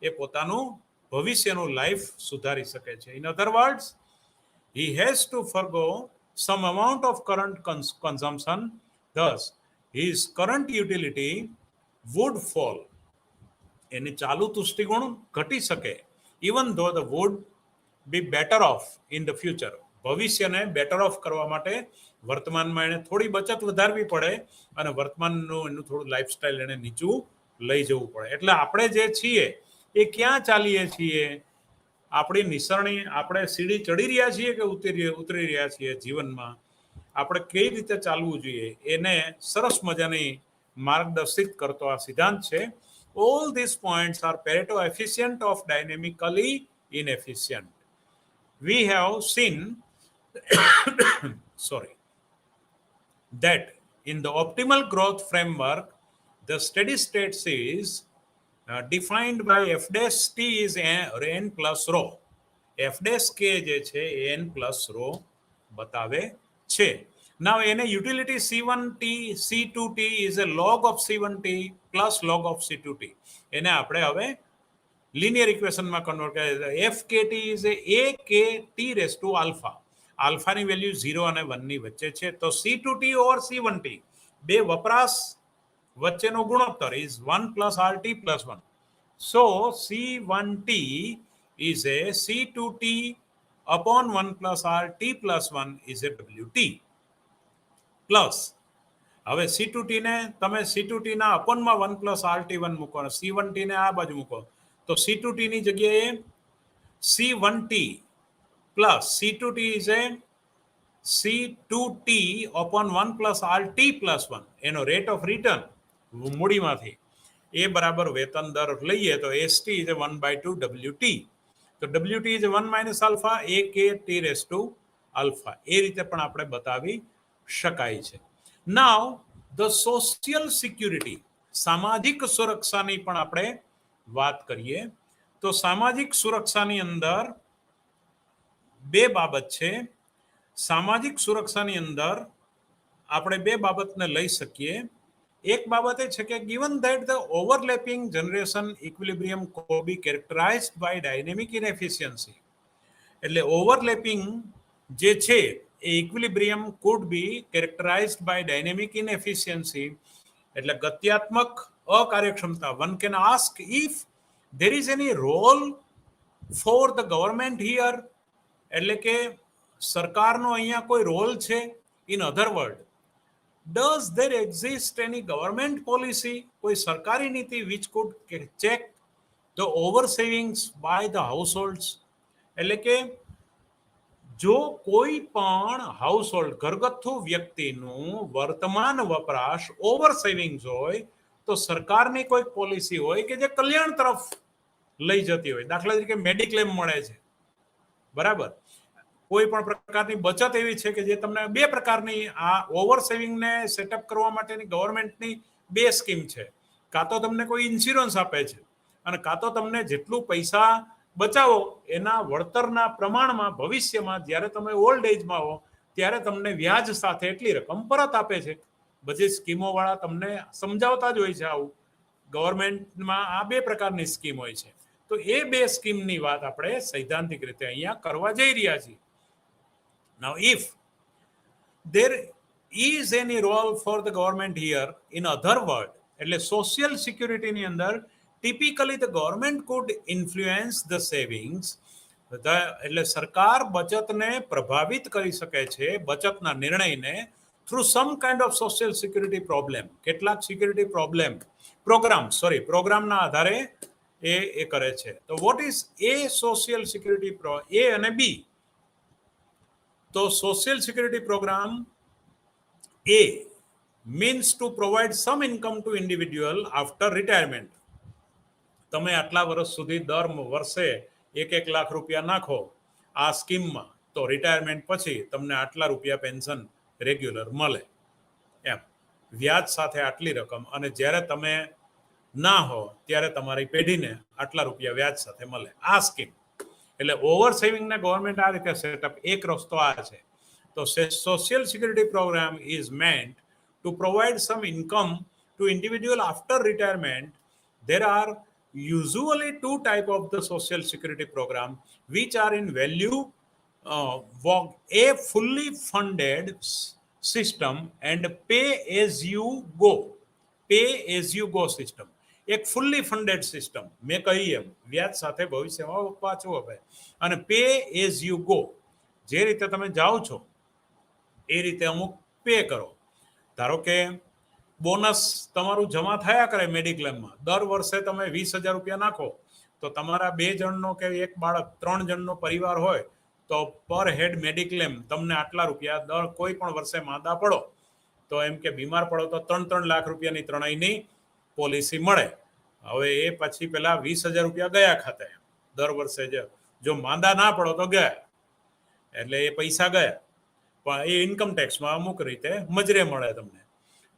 A: એ પોતાનું ભવિષ્યનું લાઈફ સુધારી શકે છે. In other words, he has to forgo some amount of current consumption, thus his current utility would fall. એની ચાલુ તુષ્ટિગુણ ઘટી શકે, even though the would be better off in the future. ભવિષ્યને બેટર ઓફ કરવા માટે વર્તમાનમાં એને થોડી બચત વધારવી પડે અને વર્તમાનનું એનું થોડું લાઈફસ્ટાઈલ એને નીચું લઈ જવું પડે. એટલે આપણે જે છીએ એ ક્યાં ચાલીએ છીએ? આપણી નિસરણી, આપણે સીડી ચડી રહ્યા છીએ કે ઉતરી રહ્યા છીએ જીવનમાં? આપણે કઈ રીતે ચાલવું જોઈએ એને સરસ મજાની માર્ગદર્શિત કરતો આ સિદ્ધાંત છે. All these points are Pareto efficient of dynamically inefficient. We have seen that in the optimal growth framework, the steady state is defined by f dash t is n plus rho. f dash k જે છે n plus rho બતાવે છે. Now એને utility c1t c2t is a log of c1t plus log of c2t. એને આપણે હવે linear equation માં convert કરે. fkt is a kt raised to alpha. આલ્ફાની વેલ્યુ 0 અને 1 ની વચ્ચે છે. તો c2t ઓર c1t બે વપરાશ વચ્ચેનો ગુણોત્તર is 1 plus rt plus 1. So c1t is a c2t upon 1 plus rt plus 1 is a wt plus. હવે c2t ને તમે c2t ના અપોનમાં 1 plus rt1 મૂકો, c1t ને આ બાજુ મૂકો, તો c2t ની જગ્યાએ c1t plus c2t is a c2t upon 1 plus rt plus 1. એનો રેટ ઓફ રિટર્ન મૂડીમાંથી એ બરાબર વેતન દર લઈએ તો st is a 1/2 wt. તો wt is a 1 minus alpha a k t raised to alpha. એ રીતે પણ આપણે બતાવી શકાય છે. નાવ ધ સોશિયલ સિક્યુરિટી, સામાજિક સુરક્ષાની પણ આપણે વાત કરીએ તો સામાજિક સુરક્ષાની અંદર બે બાબત છે. સામાજિક સુરક્ષાની અંદર આપણે બે બાબતને લઈ શકીએ. એક બાબત એ છે કે given that the overlapping generation equilibrium could be characterized by dynamic inefficiency, એટલે ઓવરલેપિંગ જે છે એ equilibrium could be characterized by dynamic inefficiency, એટલે ગત્યાત્મક અકાર્યક્ષમતા. One can ask if there is any role for the government here, એટલે કે સરકારનો અહીંયા કોઈ રોલ છે. In other word, does there exist any government policy, કોઈ સરકારી નીતિ which could check the over savings by the households, એટલે કે જો કોઈ પણ હાઉસહોલ્ડ ઘરગથ્થુ વ્યક્તિનું વર્તમાન વપરાશ ઓવર સેવિંગ્સ હોય તો સરકારની કોઈ પોલિસી હોય કે જે કલ્યાણ તરફ લઈ જતી હોય. દાખલા તરીકે મેડિક્લેમ મળે છે, બરાબર. કોઈ પણ પ્રકારની બચત એવી છે કે જે તમને બે પ્રકારની આ ઓવર સેવિંગને સેટઅપ કરવા માટેની ગવર્મેન્ટની બે સ્કીમ છે. કાં તો તમને કોઈ ઇન્સ્યોરન્સ આપે છે અને કાં તો તમને જેટલું પૈસા બચાવો એના વળતરના પ્રમાણમાં ભવિષ્યમાં જ્યારે તમે ઓલ્ડ એજમાં હો ત્યારે તમને વ્યાજ સાથે એટલી રકમ પરત આપે છે. બધી સ્કીમોવાળા તમને સમજાવતા જ હોય છે આવું. ગવર્મેન્ટમાં આ બે પ્રકારની સ્કીમ હોય છે. તો એ બે સ્કીમની વાત આપણે સૈદ્ધાંતિક રીતે અહીંયા કરવા જઈ રહ્યા છીએ. Now, if there is any role for the government here, in other words, એટલે સોશિયલ સિક્યુરિટીની અંદર typically the government could influence the savings, એટલે સરકાર બચતને પ્રભાવિત કરી શકે છે, બચતના નિર્ણયને, through some kind of social security problem, કેટલાક સિક્યુરિટી પ્રોગ્રામના આધારે એ કરે છે. તો what is a social security A અને B? તો social security program A means to provide some income to individual after retirement. તમે આટલા વર્ષ સુધી દર વર્ષે 1 લાખ રૂપિયા નાખો આ સ્કીમમાં તો રિટાયરમેન્ટ પછી તમને આટલા રૂપિયા પેન્શન રેગ્યુલર મળે, એમ વ્યાજ સાથે આટલી રકમ, અને જ્યારે તમે ના હો ત્યારે તમારી પેઢીને આટલા રૂપિયા વ્યાજ સાથે મળે. આ સ્કીમ એટલે ઓવર સેવિંગને ગવર્મેન્ટ આ રીતે સેટઅપ. એક રસ્તો આ છે. તો social security program is meant to provide some income to individual after retirement. there are usually two type of the social security program which are in value a fully funded system and pay as you go system. એક fully funded system, મેં કહી એમ વ્યાજ સાથે ભવિષ્યમાં પાછું અપાય, અને pay as you go, જે રીતે તમે જાઓ છો એ રીતે અમુક પે કરો. ધારો કે બોનસ તમારું જમા થયા કરે મેડિક્લેમમાં, દર વર્ષે તમે 20,000 રૂપિયા નાખો તો તમારા 2 જણનો કે એક બાળક 3 જણનો પરિવાર હોય તો પર હેડ મેડિક્લેમ તમને આટલા રૂપિયા, દર કોઈ પણ વર્ષે માંદા પડો તો એમ કે બીમાર પડો તો 3 લાખ રૂપિયાની ત્રણેયની પોલિસી મળે. હવે એ પછી પેલા 20,000 રૂપિયા ગયા ખાતે દર વર્ષે, જો માંદા ના પડો તો ગયા, એટલે એ પૈસા ગયા, પણ એ ઇન્કમ ટેક્સમાં અમુક રીતે મજરે મળે તમને.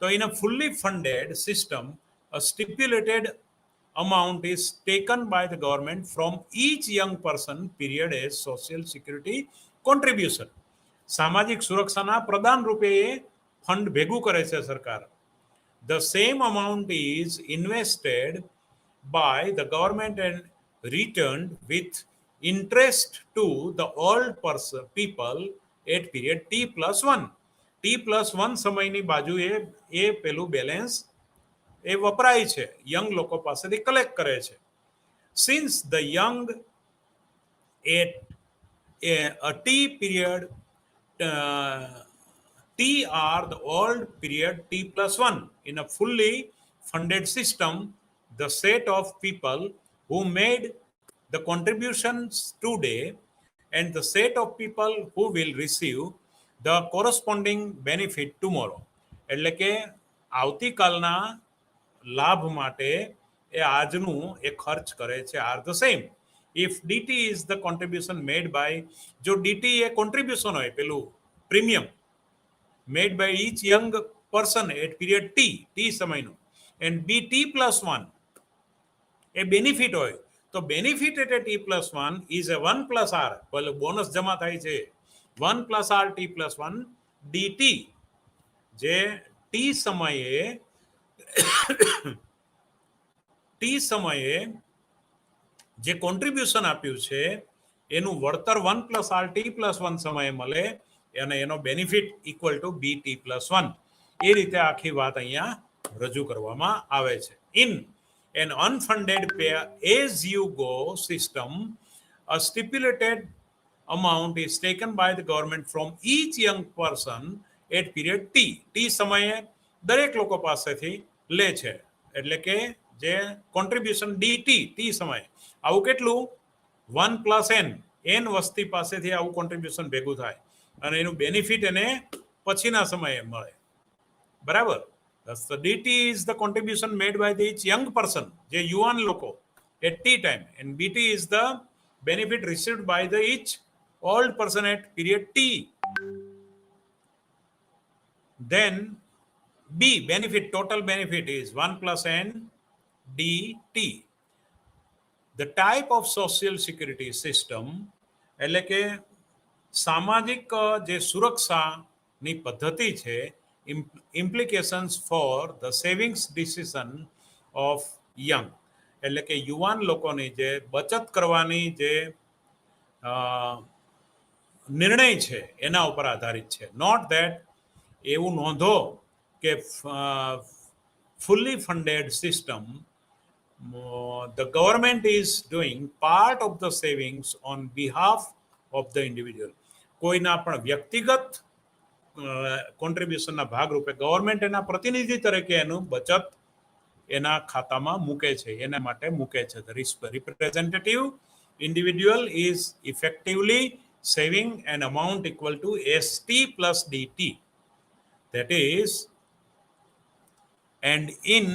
A: તો in a fully funded system a stipulated amount is taken by the government from each young person period as social security contribution. સામાજિક સુરક્ષાના પ્રદાન રૂપે એ ફંડ ભેગું કરે છે સરકાર. The same amount is invested by the government and returned with interest to the old people at period T+1. T+1 સમયની બાજુએ એ પેલું બેલેન્સ એ વપરાય છે, યંગ લોકો પાસેથી કલેક્ટ કરે છે. Since the young at a T period T are the old period T+1 in a fully funded system, the set of people who made the contributions today and the set of people who will receive the corresponding benefit tomorrow. એટલે કે આવતીકાલના લાભ માટે એ આજનું એ ખર્ચ કરે છે, are the same. If DT is the contribution made by, જો DT એ કોન્ટ્રીબ્યુશન હોય પેલું premium made by each young person at period T સમયનું, એન્ડ બી T+1 એ બેનિફિટ હોય તો benefit at T+1 is A 1+R, ભલે bonus જમા થાય છે 1+R T+1 dt, જે ટી સમયે જે કોન્ટ્રીબ્યુશન આપ્યું છે એનું વળતર 1+R T+1 સમયે મળે અને એનો benefit equal to B T+1. એ રીતે આખી વાત અહીંયા રજૂ કરવામાં આવે છે. ઇન an unfunded pay as you go system, a stipulated amount is taken by the government from each young person at period T સમયે દરેક લોકો પાસેથી લે છે, એટલે કે જે કોન્ટ્રીબ્યુશન ટી સમયે આવું કેટલું 1+n વસ્તી પાસેથી આવું કોન્ટ્રીબ્યુશન ભેગું થાય અને એનું બેનિફિટ એને પછીના સમયે મળે. બરાબર. The DT is the contribution made by each young person, જે યુવાન લોકો at T time, and BT is the benefit received by the each old person at period T. Then B, benefit, total benefit is 1+n dt. The type of social security system, એટલે કે સામાજિક જે સુરક્ષાની પદ્ધતિ છે, implications for the savings decision of young, એટલે કે યુવાન લોકોની જે બચત કરવાની જે નિર્ણય છે એના ઉપર આધારિત છે. નોટ ધેટ એવું નોંધો કે fully funded system, the government is doing part of the savings on behalf of the individual. કોઈના પણ વ્યક્તિગત કોન્ટ્રીબ્યુશનના ભાગરૂપે ગવર્મેન્ટ એના પ્રતિનિધિ તરીકે એનું બચત એના ખાતામાં મૂકે છે, એના માટે મૂકે છે. The representative individual is effectively saving an amount equal to ST plus DT. That is, and in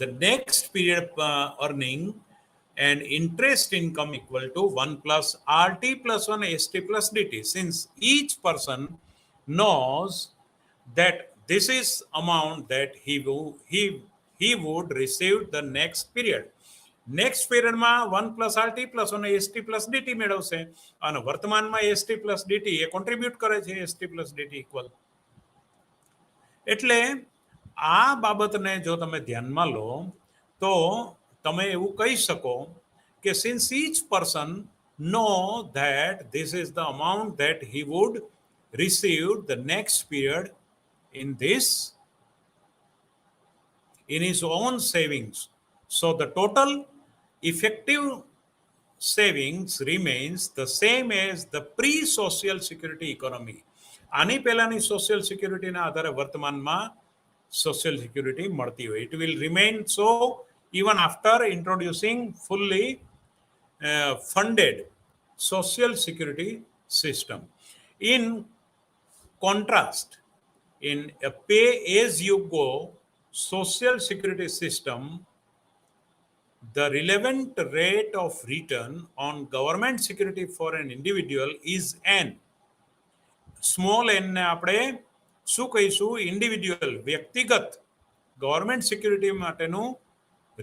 A: the next period earning and interest income equal to 1+R T+1 ST plus DT, since each person knows that this is amount that he would receive the next period. Next પીરિયડમાં 1+R T+1 ST plus DT મેળવશે અને વર્તમાનમાં ST plus DT એ contribute કરે છે ST plus DT equal. એટલે આ બાબતને જો તમે ધ્યાનમાં લો તો તમે એવું કહી શકો કે since each person know that this is the amount that he would receive the next period in his own savings, so the total effective savings remains the same as the pre-social security economy. આની પહેલાની social સિક્યુરિટીના આધારે વર્તમાનમાં social security મળતી હોય. It will remain so even after introducing fully funded social security system. In contrast, in a pay-as-you-go social security system, the relevant rate of return on government security for an individual is n. Small n ને આપણે શું કહીશું? Individual, વ્યક્તિગત government security માટેનું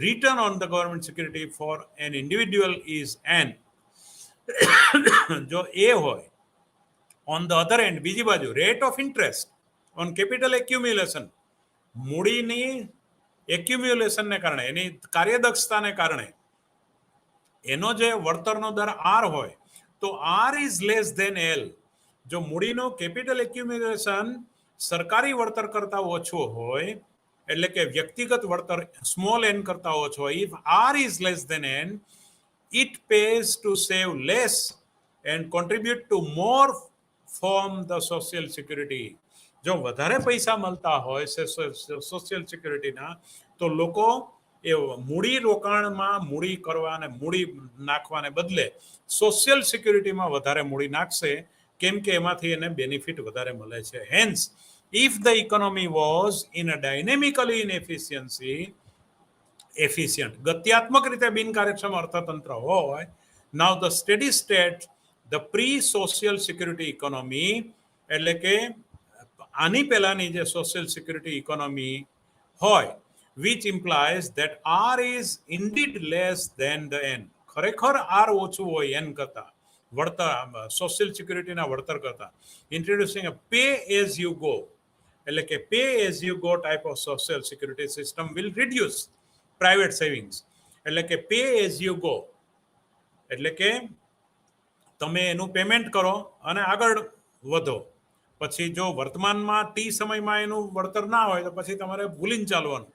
A: return on the government security for an individual is n. જો એ હોય, on the other end બીજી બાજુ rate of interest on capital accumulation, મૂડીની એક્યુમ્યુલેશનને કારણે, એની કાર્યદક્ષતાને કારણે એનો જે વળતરનો દર R હોય તો R is less than L. જો મૂડીનો કેપિટલ એક્યુમ્યુલેશન સરકારી વળતર કરતા ઓછો હોય, એટલે કે વ્યક્તિગત વળતર સ્મોલ n કરતા ઓછો હોય, if R is less than n, it pays to save less and contribute to more from the social security. જો વધારે પૈસા મળતા હોય સોશિયલ સિક્યુરિટીના તો લોકો એ મૂડી રોકાણમાં મૂડી કરવા અને મૂડી નાખવાને બદલે સોશિયલ સિક્યુરિટીમાં વધારે મૂડી નાખશે, કેમ કે એમાંથી એને બેનિફિટ વધારે મળે છે. Hence if the economy was in a dynamically efficient, ગત્યાત્મક રીતે બિનકાર્યક્ષમ અર્થતંત્ર હોય, now the steady state, the pre-social security economy, એટલે કે આની પહેલાની જે સોશિયલ સિક્યુરિટી ઇકોનોમી હોય, which implies that R is indeed less than the N. ખરેખર R ઓછું હોય N કરતા, વળતર સોશિયલ સિક્યુરિટીના વળતર કરતા. ઇન્ટ્રોડ્યુસિંગ અ પે એઝ યુ ગો, એટલે કે pay as you go type of social security system will reduce private savings. એટલે કે પે એઝ યુ ગો એટલે કે તમે એનું પેમેન્ટ કરો અને આગળ વધો. પછી જો વર્તમાનમાં ટી સમયમાં એનું વળતર ના હોય તો પછી તમારે ભૂલીને ચાલવાનું.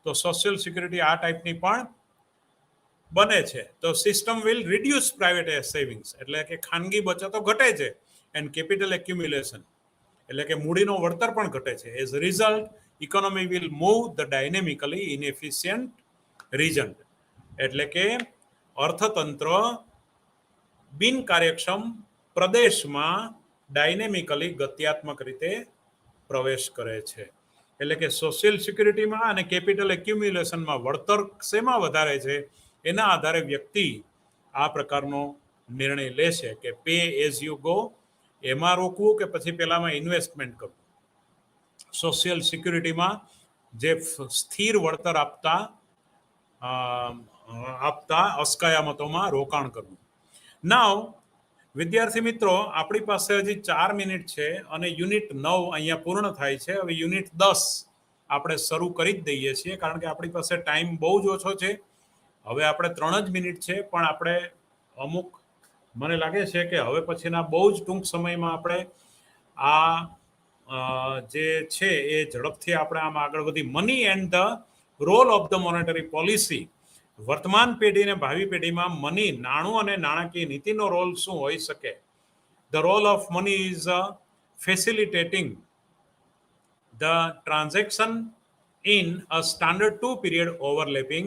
A: તો સોશિયલ સિક્યુરિટી આ ટાઈપની પણ બને છે. તો system will reduce private savings, એટલે કે ખાનગી બચતો ઘટે છે. એન્ડ કેપિટલ એક્યુમ્યુલેશન, એટલે કે મૂડીનો વળતર પણ ઘટે છે. As a result economy will move the dynamically inefficient region, એટલે કે અર્થતંત્ર બિનકાર્યક્ષમ પ્રદેશમાં ડાયનેમિકલી ગત્યાત્મક રીતે પ્રવેશ કરે છે. એટલે કે સોશિયલ સિક્યુરિટીમાં અને કેપિટલ એક્યુમ્યુલેશનમાં વળતર શેમાં વધારે છે એના આધારે વ્યક્તિ આ પ્રકારનો નિર્ણય લેશે કે પે એઝ યુ ગો એમાં રોકવું કે પછી પેલામાં ઇન્વેસ્ટમેન્ટ કરવું. સોશિયલ સિક્યુરિટીમાં જે સ્થિર વળતર આપતા અસ્કયામતોમાં રોકાણ કરવું. નાવ વિદ્યાર્થી મિત્રો, આપણી પાસે હજી 4 મિનિટ છે અને યુનિટ 9 અહીંયા પૂર્ણ થાય છે. હવે યુનિટ 10 આપણે શરૂ કરી જ દઈએ છીએ, કારણ કે આપણી પાસે ટાઈમ બહુ જ ઓછો છે. હવે આપણે 3 જ મિનિટ છે, પણ આપણે અમુક મને લાગે છે કે હવે પછીના બહુ જ ટૂંક સમયમાં આપણે આ જે છે એ ઝડપથી આપણે આમાં આગળ વધી. Money and the role of the monetary policy. વર્તમાન પેઢી અને ભાવિ પેઢીમાં મની, નાણું અને નાણાકીય નીતિનો રોલ શું હોઈ શકે? The role of money is facilitating the transaction in a standard 2-period overlapping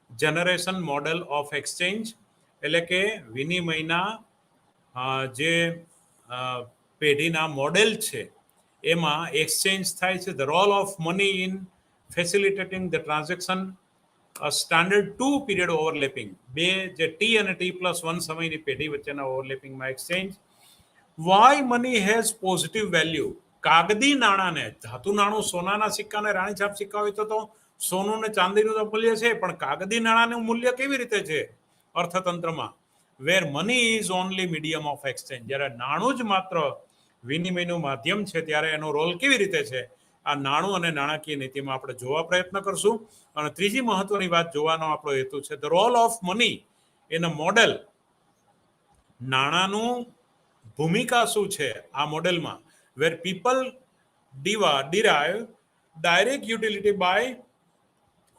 A: generation model of exchange. એટલે કે વિનિમયના જે પેઢીના મોડેલ છે એમાં એક્સચેન્જ થાય છે. The role of money in facilitating the transaction standard 2-પીરિયડ ઓવરલેપિંગ, બે જે ટી અને T+1 સમયની પેઢી વચ્ચેના ઓવરલેપિંગમાં exchange. Why money has positive value. કાગદી નાણાને, ધાતુ નાણું, સોનાના સિક્કા અને રાણી છાપ સિક્કા હોય તો સોનું ને ચાંદીનું તો મૂલ્ય છે, પણ કાગદી નાણાંનું મૂલ્ય કેવી રીતે છે અર્થતંત્રમાં? Where money is only medium of exchange. જ્યારે નાણું જ માત્ર વિનિમયનું માધ્યમ છે ત્યારે એનો રોલ કેવી રીતે છે? આ નાણું અને નાણાકીય નીતિમાં આપણે જોવા પ્રયત્ન કરશું. અને ત્રીજી મહત્વની વાત જોવાનો આપણો હેતુ છે the role of money in a model. નાણાંનું ભૂમિકા શું છે આ મોડેલમાં? Where people derive direct utility by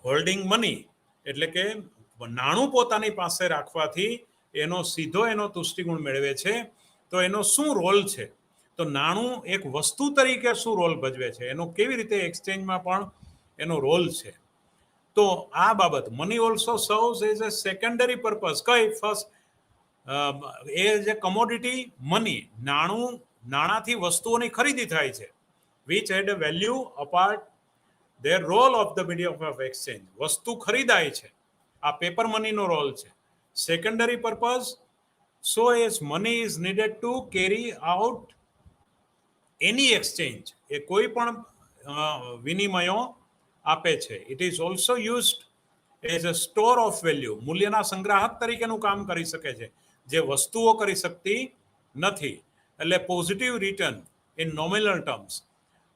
A: holding money. એટલે કે નાણું પોતાની પાસે રાખવાથી એનો તુષ્ટિગુણ મેળવે છે. તો એનો શું રોલ છે? તો નાણું એક વસ્તુ તરીકે શું રોલ ભજવે છે, એનો કેવી રીતે એક્સચેન્જમાં પણ એનો રોલ છે. તો આ બાબત money also serves as a secondary purpose. કઈ first as a commodity money. નાણાંથી વસ્તુઓની ખરીદી થાય છે. Which had a value apart their role of the medium of exchange. વસ્તુ ખરીદાય છે, આ પેપર મનીનો રોલ છે. Secondary purpose, so as money is needed to carry out any exchange. એ કોઈ પણ વિનિમયો આપે છે. It is also used as a store of value. મૂલ્યના સંગ્રાહક તરીકેનું કામ કરી શકે છે, જે વસ્તુઓ કરી શકતી નથી. એટલે positive return in nominal terms.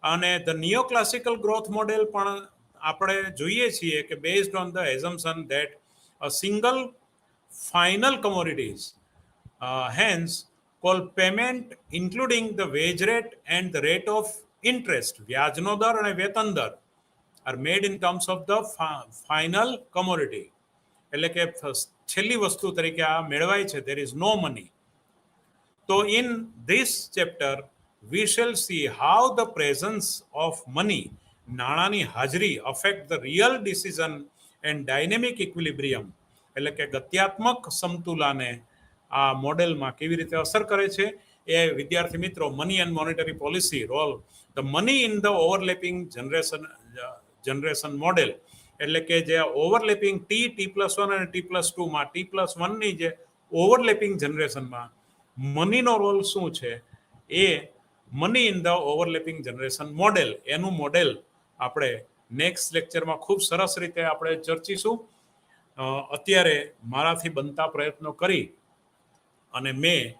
A: અને the neo classical growth model પણ આપણે જોઈએ છીએ કે based on the assumption that a single final commodities hence all payment including the wage rate and the rate of interest. વ્યાજનો દર અને વેતન દર are made in terms of the final commodity. એટલે કે છેલ્લી વસ્તુ તરીકે આ મેળવાય છે. There is no money. તો in this chapter we shall C how the presence of money, નાણાંની હાજરી, affect the real decision and dynamic equilibrium. એટલે કે ગત્યાત્મક સમતુલાને આ મોડેલમાં કેવી રીતે અસર કરે છે એ વિદ્યાર્થી મિત્રો money and monetary policy role the money in the overlapping generation model. એટલે કે જે ઓવરલેપિંગ T+1 અને T+2માં T+1ની જે ઓવરલેપિંગ જનરેશનમાં મનીનો રોલ શું છે એ money in the overlapping generation model, એનું મોડેલ આપણે નેક્સ્ટ લેક્ચરમાં ખૂબ સરસ રીતે આપણે ચર્ચીશું. અત્યારે મારાથી બનતા પ્રયત્નો કરી અને મેં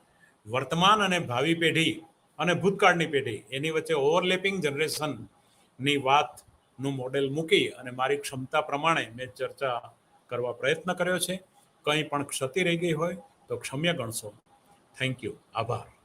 A: વર્તમાન અને ભાવિ પેઢી અને ભૂતકાળની પેઢી એની વચ્ચે ઓવરલેપિંગ જનરેશનની વાતનું મોડેલ મૂકી અને મારી ક્ષમતા પ્રમાણે મેં ચર્ચા કરવા પ્રયત્ન કર્યો છે. કંઈ પણ ક્ષતિ રહી ગઈ હોય તો ક્ષમ્ય ગણશો. Thank you. આભાર.